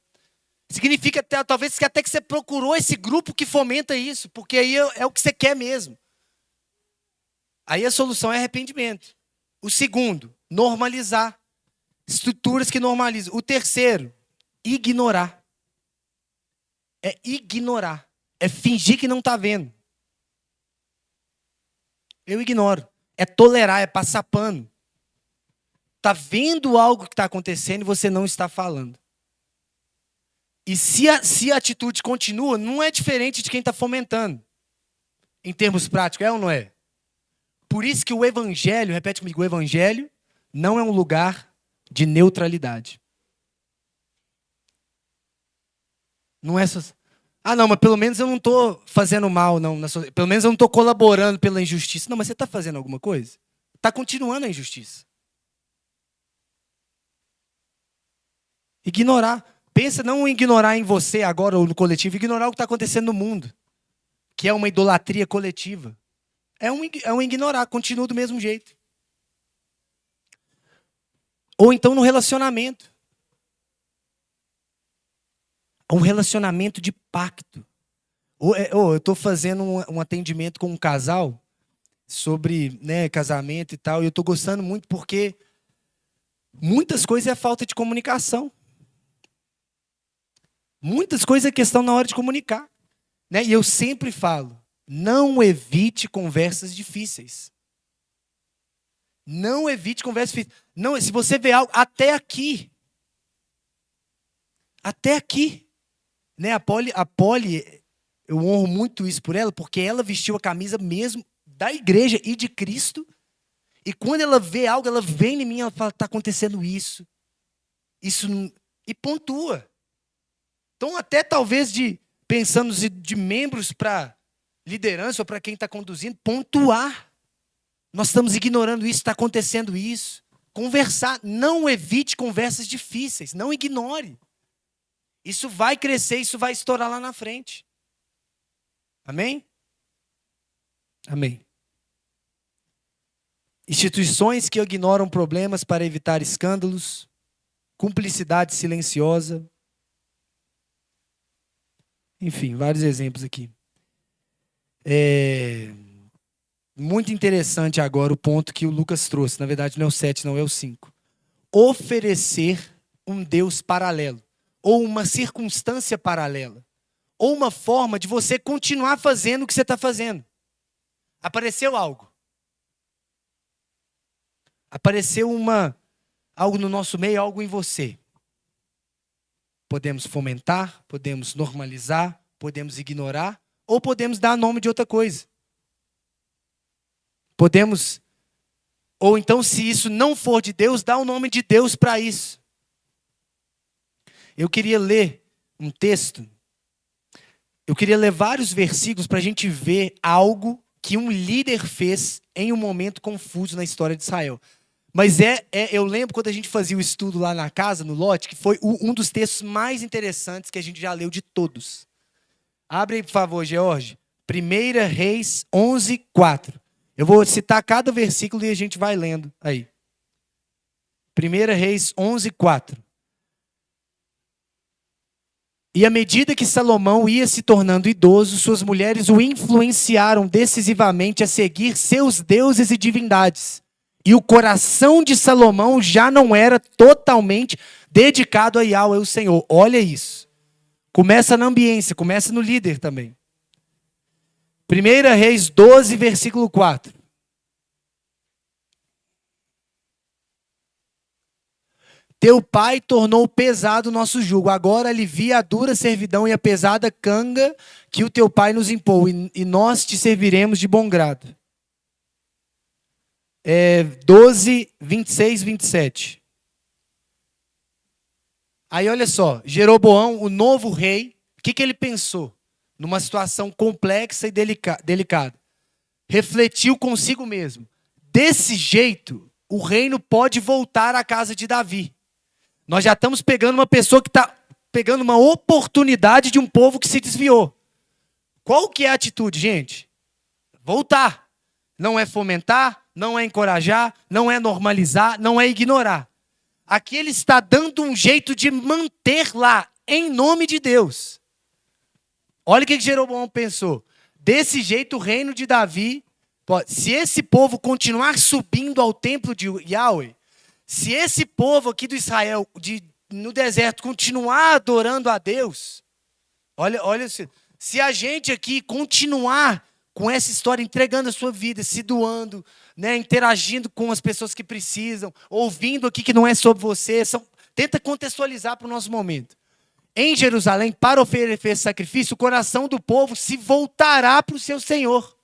Significa até, talvez até que você procurou esse grupo que fomenta isso, porque aí é o que você quer mesmo. Aí a solução é arrependimento. O segundo, normalizar. Estruturas que normalizam. O terceiro, ignorar. É ignorar. É fingir que não está vendo. Eu ignoro. É tolerar, é passar pano. Está vendo algo que está acontecendo e você não está falando. E se a atitude continua, não é diferente de quem está fomentando. Em termos práticos, é ou não é? Por isso que o evangelho, repete comigo, o evangelho não é um lugar de neutralidade. Não é só... não, mas pelo menos eu não estou fazendo mal, não. Pelo menos eu não estou colaborando pela injustiça. Não, mas você está fazendo alguma coisa? Está continuando a injustiça. Ignorar. Pensa não em ignorar em você agora ou no coletivo, ignorar o que está acontecendo no mundo, que é uma idolatria coletiva. É um ignorar, continua do mesmo jeito. Ou então no relacionamento. Um relacionamento de pacto. Eu estou fazendo um atendimento com um casal sobre, né, casamento e tal, e eu estou gostando muito porque muitas coisas é falta de comunicação. Muitas coisas é questão na hora de comunicar. Né? E eu sempre falo, não evite conversas difíceis. Não evite conversas difíceis. Não, se você vê algo, até aqui. Até aqui. Né? A Polly, eu honro muito isso por ela, porque ela vestiu a camisa mesmo da igreja e de Cristo. E quando ela vê algo, ela vem em mim e ela fala, está acontecendo isso. Isso e pontua. Então, até talvez pensando de membros para liderança ou para quem está conduzindo, pontuar. Nós estamos ignorando isso, está acontecendo isso. Conversar, não evite conversas difíceis, não ignore. Isso vai crescer, isso vai estourar lá na frente. Amém? Amém. Instituições que ignoram problemas para evitar escândalos, cumplicidade silenciosa. Enfim, vários exemplos aqui. Muito interessante agora o ponto que o Lucas trouxe. Na verdade, não é o 7, não é o 5. Oferecer um Deus paralelo. Ou uma circunstância paralela. Ou uma forma de você continuar fazendo o que você está fazendo. Apareceu algo. Apareceu uma algo no nosso meio, algo em você. Podemos fomentar, podemos normalizar, podemos ignorar, ou podemos dar nome de outra coisa. Podemos, ou então, se isso não for de Deus, dar o nome de Deus para isso. Eu queria ler um texto, eu queria ler vários versículos para a gente ver algo que um líder fez em um momento confuso na história de Israel. Mas eu lembro quando a gente fazia o estudo lá na casa, no lote, que foi um dos textos mais interessantes que a gente já leu de todos. Abre aí, por favor, George. 1 Reis 11, 4. Eu vou citar cada versículo e a gente vai lendo aí. 1 Reis 11, 4. E à medida que Salomão ia se tornando idoso, suas mulheres o influenciaram decisivamente a seguir seus deuses e divindades. E o coração de Salomão já não era totalmente dedicado a Yahweh, o Senhor. Olha isso. Começa na ambiência, começa no líder também. 1 Reis 12, versículo 4. Teu pai tornou pesado o nosso jugo. Agora alivia a dura servidão e a pesada canga que o teu pai nos impôs, e nós te serviremos de bom grado. 12, 26, 27. Aí olha só, Jeroboão, o novo rei, o que ele pensou? Numa situação complexa e delicada. Refletiu consigo mesmo. Desse jeito, o reino pode voltar à casa de Davi. Nós já estamos pegando uma pessoa que está pegando uma oportunidade de um povo que se desviou. Qual que é a atitude, gente? Voltar. Não é fomentar, não é encorajar, não é normalizar, não é ignorar. Aqui ele está dando um jeito de manter lá, em nome de Deus. Olha o que Jeroboão pensou. Desse jeito o reino de Davi, se esse povo continuar subindo ao templo de Yahweh, se esse povo aqui do Israel, no deserto, continuar adorando a Deus, olha, se a gente aqui continuar com essa história, entregando a sua vida, se doando, né, interagindo com as pessoas que precisam, ouvindo aqui que não é sobre você, tenta contextualizar para o nosso momento. Em Jerusalém, para oferecer esse sacrifício, o coração do povo se voltará para o seu Senhor.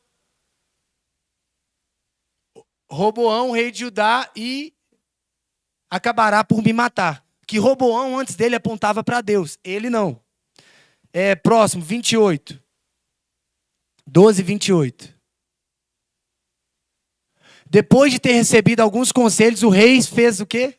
Roboão, rei de Judá, e acabará por me matar. Que Roboão, antes dele, apontava para Deus. Ele não. Próximo, 28. 12, 28. Depois de ter recebido alguns conselhos, o rei fez o quê?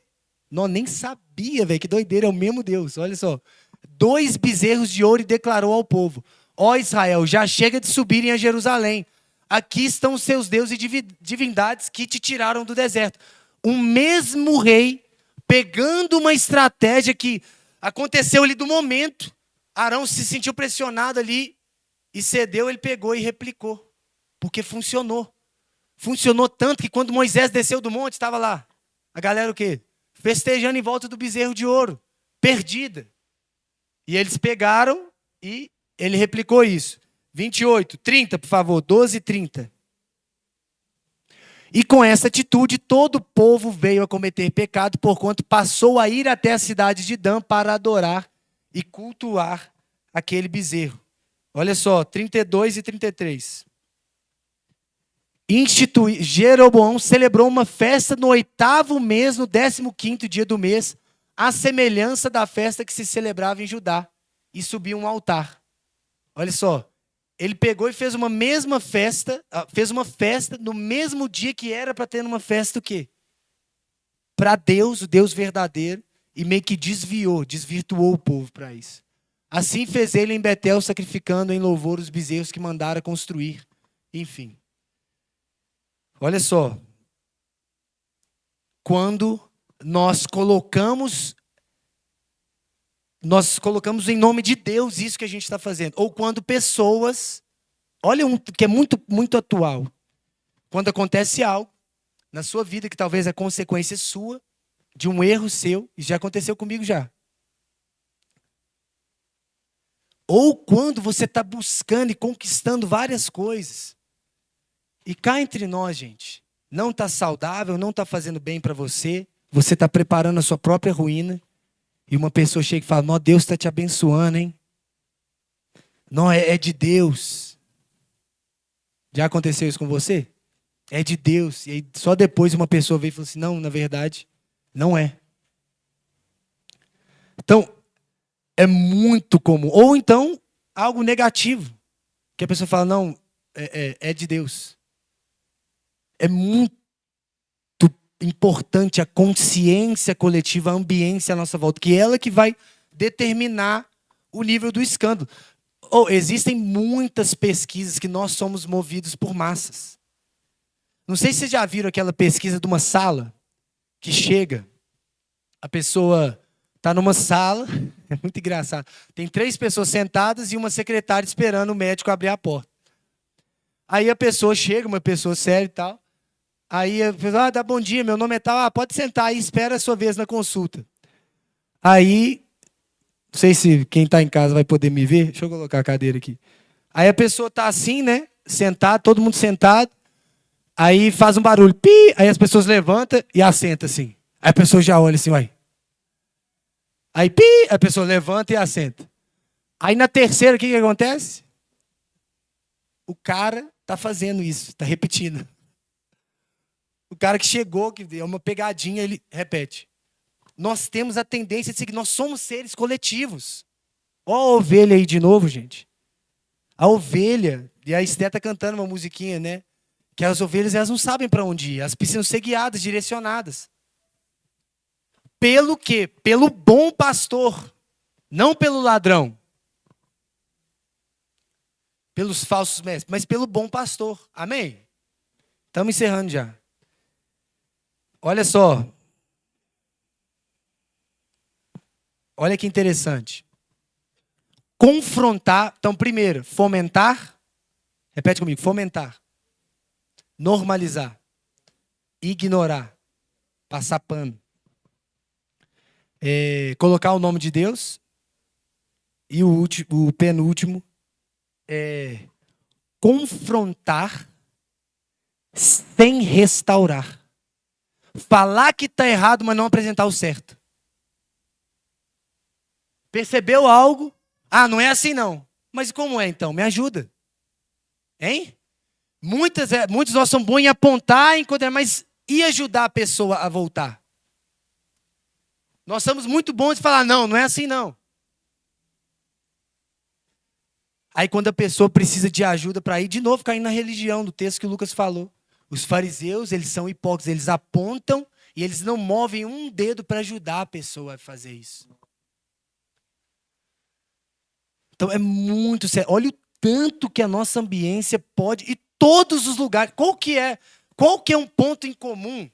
Não, nem sabia, velho, que doideira, é o mesmo Deus. Olha só. 2 bezerros de ouro e declarou ao povo: ó Israel, já chega de subirem a Jerusalém. Aqui estão os seus deuses e divindades que te tiraram do deserto. O mesmo rei, pegando uma estratégia que aconteceu ali do momento, Arão se sentiu pressionado ali e cedeu, ele pegou e replicou. Porque funcionou. Funcionou tanto que quando Moisés desceu do monte, estava lá. A galera o quê? Festejando em volta do bezerro de ouro. Perdida. E eles pegaram e ele replicou isso. 28, 30, por favor. 12, 30. E com essa atitude, todo o povo veio a cometer pecado, porquanto passou a ir até a cidade de Dan para adorar e cultuar aquele bezerro. Olha só, 32 e 33. Jeroboão celebrou uma festa no 8º mês, no 15º dia do mês, à semelhança da festa que se celebrava em Judá, e subiu um altar. Olha só, ele pegou e fez uma festa no mesmo dia que era para ter uma festa o quê? Para Deus, o Deus verdadeiro, e meio que desvirtuou o povo para isso. Assim fez ele em Betel, sacrificando em louvor os bezerros que mandara construir. Enfim. Olha só. Quando nós colocamos em nome de Deus isso que a gente está fazendo. Ou quando pessoas... Olha um que é muito, muito atual. Quando acontece algo na sua vida que talvez é consequência sua, de um erro seu, e já aconteceu comigo já. Ou quando você está buscando e conquistando várias coisas. E cá entre nós, gente, não está saudável, não está fazendo bem para você, você está preparando a sua própria ruína e uma pessoa chega e fala, não, Deus está te abençoando, hein? Não, é de Deus. Já aconteceu isso com você? É de Deus. E aí só depois uma pessoa veio e falou assim, não, na verdade, não é. Então, é muito comum. Ou então, algo negativo. Que a pessoa fala, não, é de Deus. É muito importante a consciência coletiva, a ambiência à nossa volta, que é ela que vai determinar o nível do escândalo. Existem muitas pesquisas que nós somos movidos por massas. Não sei se vocês já viram aquela pesquisa de uma sala que chega, a pessoa está numa sala, é muito engraçado, tem 3 pessoas sentadas e uma secretária esperando o médico abrir a porta. Aí a pessoa chega, uma pessoa séria e tal, aí a pessoa, dá bom dia, meu nome é tal, pode sentar aí, espera a sua vez na consulta. Aí, não sei se quem está em casa vai poder me ver, deixa eu colocar a cadeira aqui. Aí a pessoa está assim, né, sentada, todo mundo sentado, aí faz um barulho, pi, aí as pessoas levantam e assentam assim. Aí a pessoa já olha assim, uai. Aí, pi, a pessoa levanta e assenta. Aí na terceira, o que acontece? O cara está fazendo isso, está repetindo. O cara que chegou, que é uma pegadinha, ele repete. Nós temos a tendência de seguir, nós somos seres coletivos. Ó a ovelha aí de novo, gente. A ovelha, e a Esté está cantando uma musiquinha, né? Que as ovelhas, elas não sabem para onde ir, elas precisam ser guiadas, direcionadas. Pelo quê? Pelo bom pastor, não pelo ladrão. Pelos falsos mestres, mas pelo bom pastor. Amém? Estamos encerrando já. Olha só. Olha que interessante. Confrontar. Então, primeiro, fomentar. Repete comigo. Fomentar. Normalizar. Ignorar. Passar pano. Colocar o nome de Deus. E o penúltimo é confrontar sem restaurar. Falar que está errado, mas não apresentar o certo. Percebeu algo? Ah, não é assim não. Mas como é então? Me ajuda. Hein? Muitos de nós são bons em apontar, mas e ajudar a pessoa a voltar? Nós somos muito bons em falar, não é assim não. Aí quando a pessoa precisa de ajuda para ir, de novo cair na religião, do texto que o Lucas falou. Os fariseus, eles são hipócritas, eles apontam e eles não movem um dedo para ajudar a pessoa a fazer isso. Então é muito sério. Olha o tanto que a nossa ambiência pode, e todos os lugares. Qual que é um ponto em comum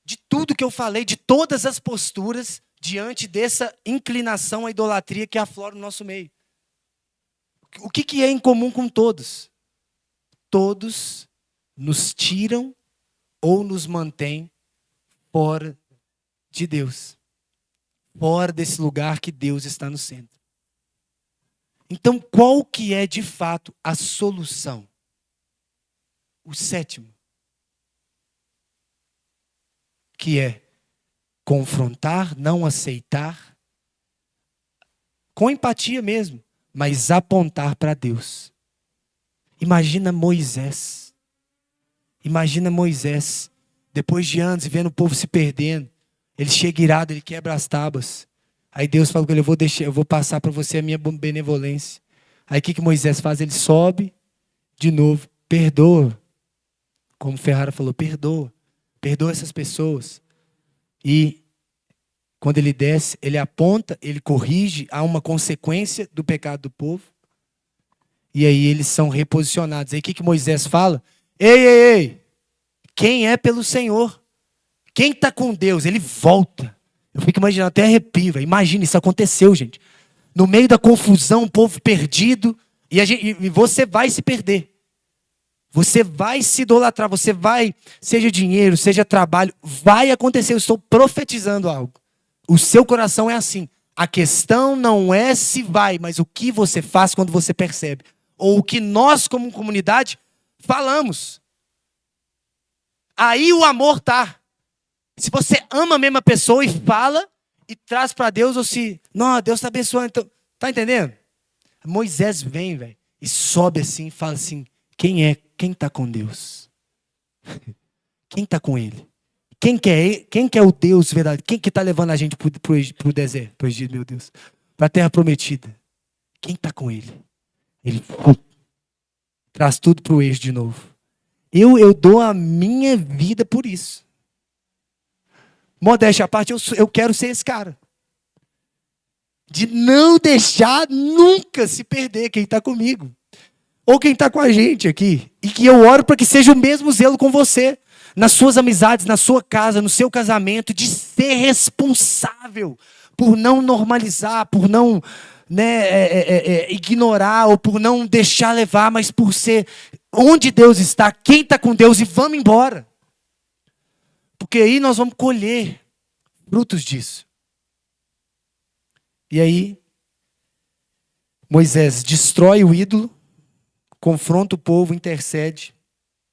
de tudo que eu falei, de todas as posturas diante dessa inclinação à idolatria que aflora no nosso meio? O que é em comum com todos? Todos nos tiram ou nos mantêm fora de Deus. Fora desse lugar que Deus está no centro. Então, qual que é, de fato, a solução? O 7º. Que é confrontar, não aceitar, com empatia mesmo, mas apontar para Deus. Imagina Moisés. Depois de anos e vendo o povo se perdendo, ele chega irado, ele quebra as tábuas. Aí Deus fala com ele, eu vou passar para você a minha benevolência. Aí o que Moisés faz? Ele sobe de novo, perdoa. Como Ferrara falou, perdoa essas pessoas. E quando ele desce, ele aponta, ele corrige, há uma consequência do pecado do povo. E aí eles são reposicionados. Aí o que Moisés fala? Ei, quem é pelo Senhor? Quem está com Deus? Ele volta. Eu fico imaginando, até arrepio. Imagina, isso aconteceu, gente. No meio da confusão, o povo perdido, e você vai se perder. Você vai se idolatrar, você vai, seja dinheiro, seja trabalho, vai acontecer. Eu estou profetizando algo. O seu coração é assim. A questão não é se vai, mas o que você faz quando você percebe. Ou o que nós, como comunidade, falamos. Aí o amor está. Se você ama a mesma pessoa e fala e traz para Deus, ou se, não, Deus está abençoando. Então, tá entendendo? Moisés vem, velho, e sobe assim e fala assim: quem está com Deus? Quem está com ele? Quem que é o Deus verdadeiro? Quem que está levando a gente para o deserto? Pro Egito, meu Deus. Para a terra prometida. Quem está com ele? Ele traz tudo para o eixo de novo. Eu dou a minha vida por isso. Modéstia à parte, eu quero ser esse cara. De não deixar nunca se perder quem está comigo. Ou quem está com a gente aqui. E que eu oro para que seja o mesmo zelo com você. Nas suas amizades, na sua casa, no seu casamento. De ser responsável por não normalizar, por não ignorar, ou por não deixar levar, mas por ser onde Deus está, quem está com Deus, e vamos embora. Porque aí nós vamos colher frutos disso. E aí, Moisés destrói o ídolo, confronta o povo, intercede,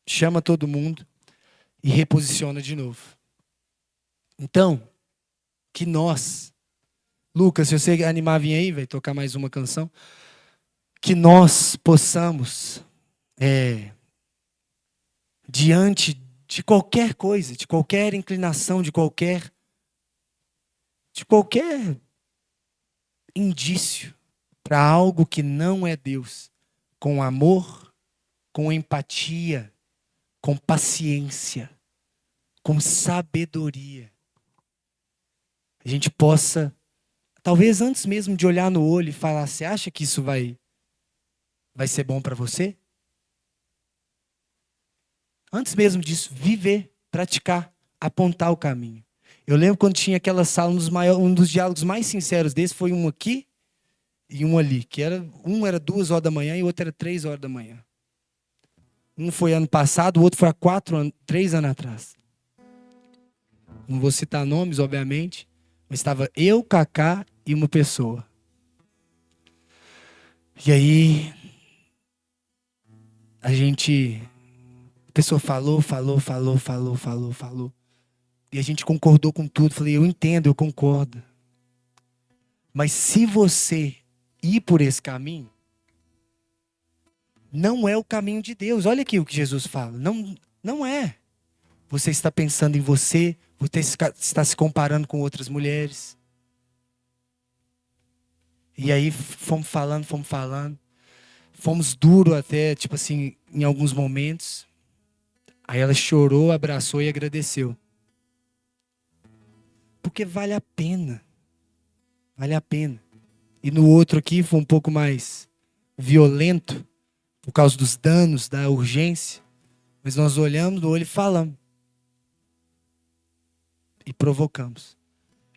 chama todo mundo e reposiciona de novo. Então, que nós, Lucas, se você animar a vir aí, vai tocar mais uma canção, que nós possamos, diante de qualquer coisa, de qualquer inclinação, de qualquer indício para algo que não é Deus, com amor, com empatia, com paciência, com sabedoria, a gente possa, talvez antes mesmo de olhar no olho e falar: você acha que isso vai ser bom para você? Antes mesmo disso, viver, praticar, apontar o caminho. Eu lembro quando tinha aquela sala, um dos diálogos mais sinceros desse foi um aqui e um ali, que um era 2 horas da manhã e o outro era 3 horas da manhã. Um foi ano passado, o outro foi há 3 anos atrás. Não vou citar nomes, obviamente, mas estava eu, Cacá e uma pessoa. E aí, a pessoa falou. E a gente concordou com tudo. Falei: eu entendo, eu concordo. Mas se você ir por esse caminho, não é o caminho de Deus. Olha aqui o que Jesus fala. Não é. Você está pensando em você está se comparando com outras mulheres. E aí fomos falando. Fomos duros até, tipo assim, em alguns momentos. Aí ela chorou, abraçou e agradeceu. Porque vale a pena. Vale a pena. E no outro aqui foi um pouco mais violento, por causa dos danos, da urgência. Mas nós olhamos no olho e falamos. E provocamos.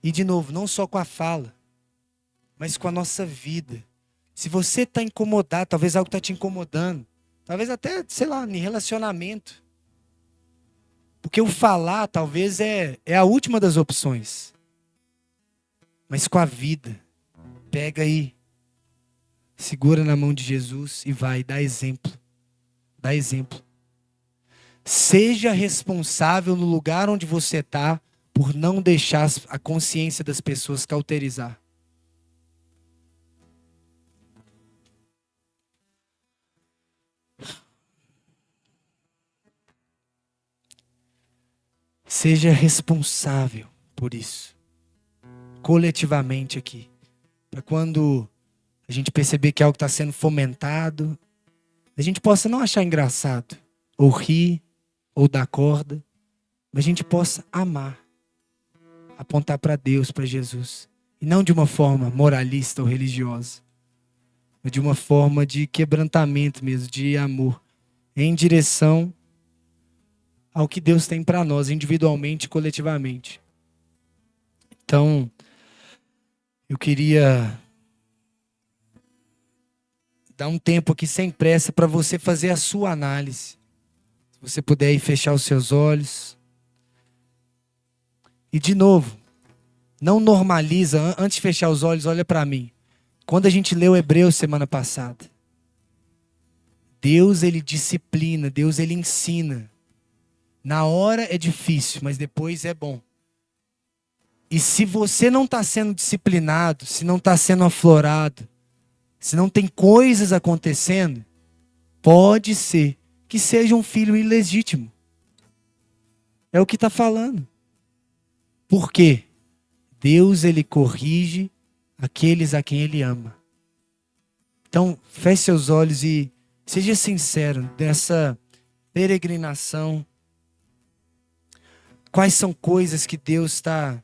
E de novo, não só com a fala, mas com a nossa vida. Se você está incomodado, talvez algo está te incomodando. Talvez até, sei lá, em relacionamento. Porque o falar talvez é a última das opções. Mas com a vida, pega aí, segura na mão de Jesus e vai, dá exemplo. Dá exemplo. Seja responsável no lugar onde você está por não deixar a consciência das pessoas cauterizar. Seja responsável por isso. Coletivamente aqui. Para quando a gente perceber que algo está sendo fomentado, a gente possa não achar engraçado, ou rir, ou dar corda, mas a gente possa amar, apontar para Deus, para Jesus. E não de uma forma moralista ou religiosa, mas de uma forma de quebrantamento mesmo, de amor, em direção ao que Deus tem para nós, individualmente e coletivamente. Então, eu queria dar um tempo aqui sem pressa para você fazer a sua análise. Se você puder ir fechar os seus olhos. E de novo, não normaliza, antes de fechar os olhos, olha para mim. Quando a gente leu Hebreus semana passada, Deus ele disciplina, Deus ele ensina. Na hora é difícil, mas depois é bom. E se você não está sendo disciplinado, se não está sendo aflorado, se não tem coisas acontecendo, pode ser que seja um filho ilegítimo. É o que está falando. Por quê? Deus, ele corrige aqueles a quem ele ama. Então, feche seus olhos e seja sincero nessa peregrinação. Quais são coisas que Deus está,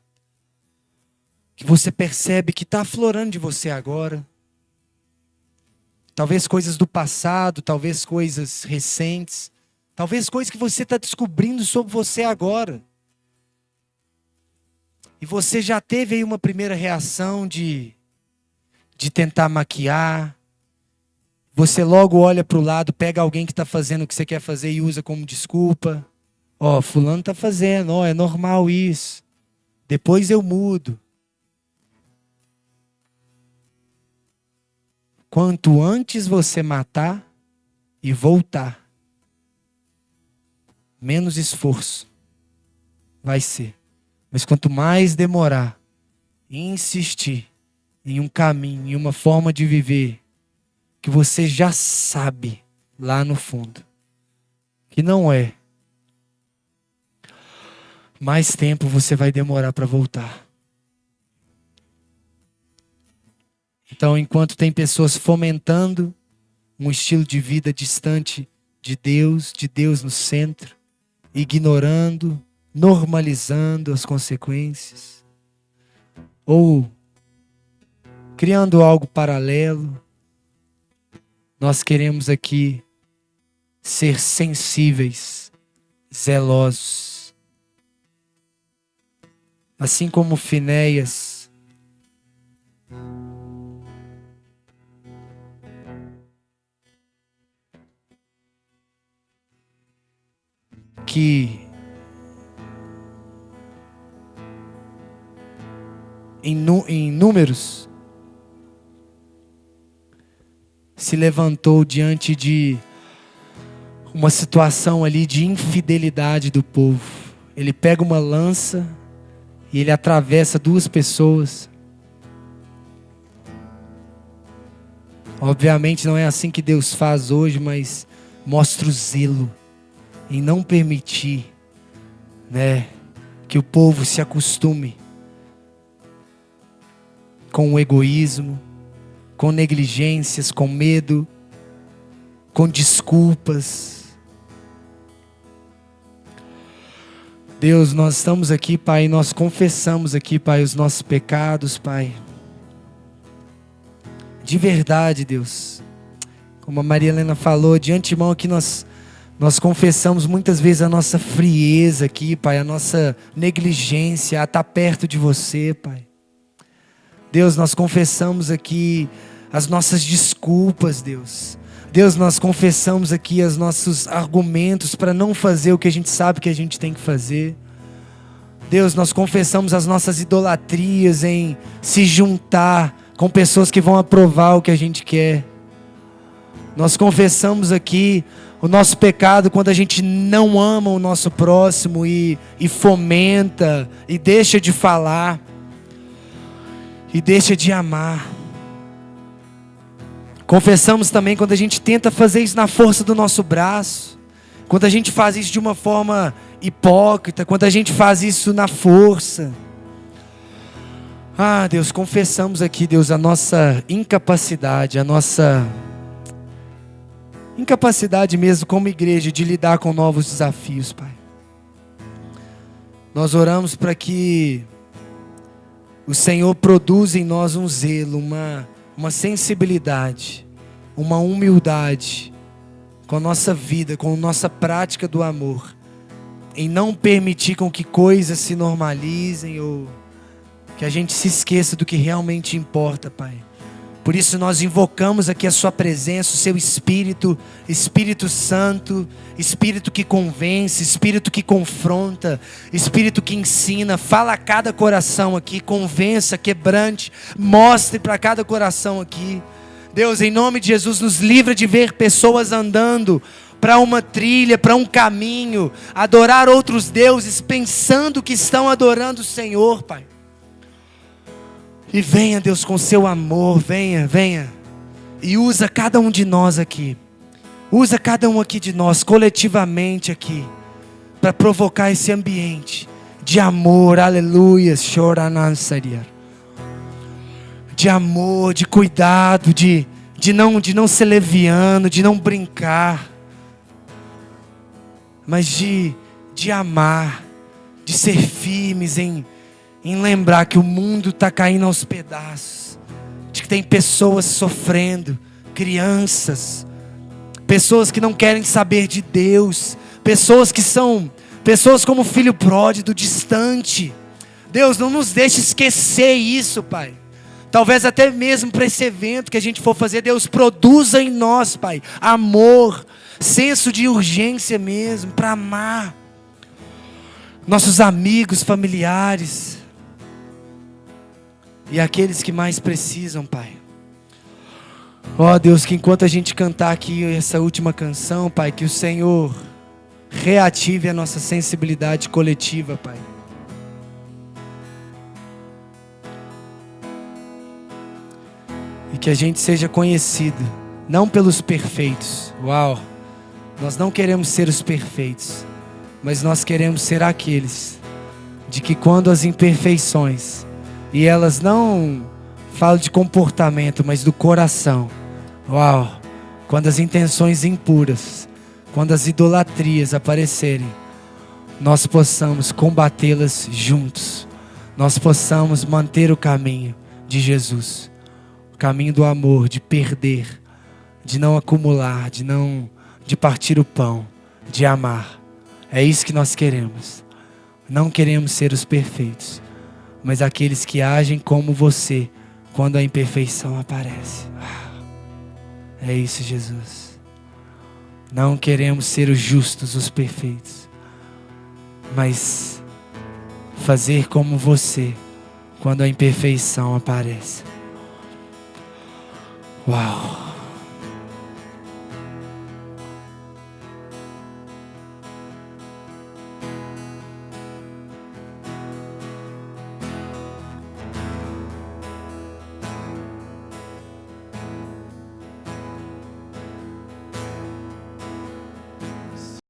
que você percebe que está aflorando de você agora? Talvez coisas do passado, talvez coisas recentes, talvez coisas que você está descobrindo sobre você agora. E você já teve aí uma primeira reação de tentar maquiar. Você logo olha para o lado, pega alguém que está fazendo o que você quer fazer e usa como desculpa. Ó, fulano está fazendo, ó, é normal isso. Depois eu mudo. Quanto antes você matar e voltar, menos esforço vai ser. Mas quanto mais demorar e insistir em um caminho, em uma forma de viver, que você já sabe lá no fundo, que não é, mais tempo você vai demorar para voltar. Então, enquanto tem pessoas fomentando um estilo de vida distante de Deus no centro, ignorando, normalizando as consequências, ou criando algo paralelo, nós queremos aqui ser sensíveis, zelosos. Assim como Finéias, que em Números se levantou diante de uma situação ali de infidelidade do povo. Ele pega uma lança e ele atravessa duas pessoas. Obviamente não é assim que Deus faz hoje, mas mostra o zelo em não permitir, né, que o povo se acostume com o egoísmo, com negligências, com medo, com desculpas. Deus, nós estamos aqui, Pai, nós confessamos aqui, Pai, os nossos pecados, Pai. De verdade, Deus. Como a Maria Helena falou, de antemão aqui nós confessamos muitas vezes a nossa frieza aqui, Pai, a nossa negligência a estar perto de você, Pai. Deus, nós confessamos aqui as nossas desculpas, Deus. Deus, nós confessamos aqui os nossos argumentos para não fazer o que a gente sabe que a gente tem que fazer. Deus, nós confessamos as nossas idolatrias em se juntar com pessoas que vão aprovar o que a gente quer. Nós confessamos aqui o nosso pecado quando a gente não ama o nosso próximo e fomenta e deixa de falar e deixa de amar. Confessamos também quando a gente tenta fazer isso na força do nosso braço, quando a gente faz isso de uma forma hipócrita, quando a gente faz isso na força. Ah, Deus, confessamos aqui, Deus, a nossa incapacidade, a nossa incapacidade mesmo como igreja de lidar com novos desafios, Pai. Nós oramos para que o Senhor produza em nós um zelo, uma sensibilidade, uma humildade com a nossa vida, com a nossa prática do amor, em não permitir com que coisas se normalizem ou que a gente se esqueça do que realmente importa, Pai. Por isso nós invocamos aqui a sua presença, o seu Espírito, Espírito Santo, Espírito que convence, Espírito que confronta, Espírito que ensina. Fala a cada coração aqui, convença, quebrante, mostre para cada coração aqui. Deus, em nome de Jesus, nos livra de ver pessoas andando para uma trilha, para um caminho, adorar outros deuses, pensando que estão adorando o Senhor, Pai. E venha, Deus, com seu amor, venha, venha. E usa cada um de nós aqui. Usa cada um aqui de nós, coletivamente aqui, para provocar esse ambiente de amor, aleluia, de amor, de cuidado, de não ser leviano, de não brincar, mas de amar, de ser firmes em lembrar que o mundo está caindo aos pedaços, de que tem pessoas sofrendo, crianças, pessoas que não querem saber de Deus, pessoas que são pessoas como o filho pródigo, distante. Deus, não nos deixe esquecer isso, Pai. Talvez até mesmo para esse evento que a gente for fazer, Deus, produza em nós, Pai, amor, senso de urgência mesmo, para amar nossos amigos, familiares e aqueles que mais precisam, Pai. Ó Deus, que enquanto a gente cantar aqui essa última canção, Pai, que o Senhor reative a nossa sensibilidade coletiva, Pai. E que a gente seja conhecido, não pelos perfeitos. Uau! Nós não queremos ser os perfeitos, mas nós queremos ser aqueles de que quando as imperfeições, e elas não falam de comportamento, mas do coração. Uau! Quando as intenções impuras, quando as idolatrias aparecerem, nós possamos combatê-las juntos. Nós possamos manter o caminho de Jesus. O caminho do amor, de perder, de não acumular, de partir o pão, de amar. É isso que nós queremos. Não queremos ser os perfeitos, mas aqueles que agem como você quando a imperfeição aparece. É isso, Jesus. Não queremos ser os justos, os perfeitos, mas fazer como você quando a imperfeição aparece. Uau!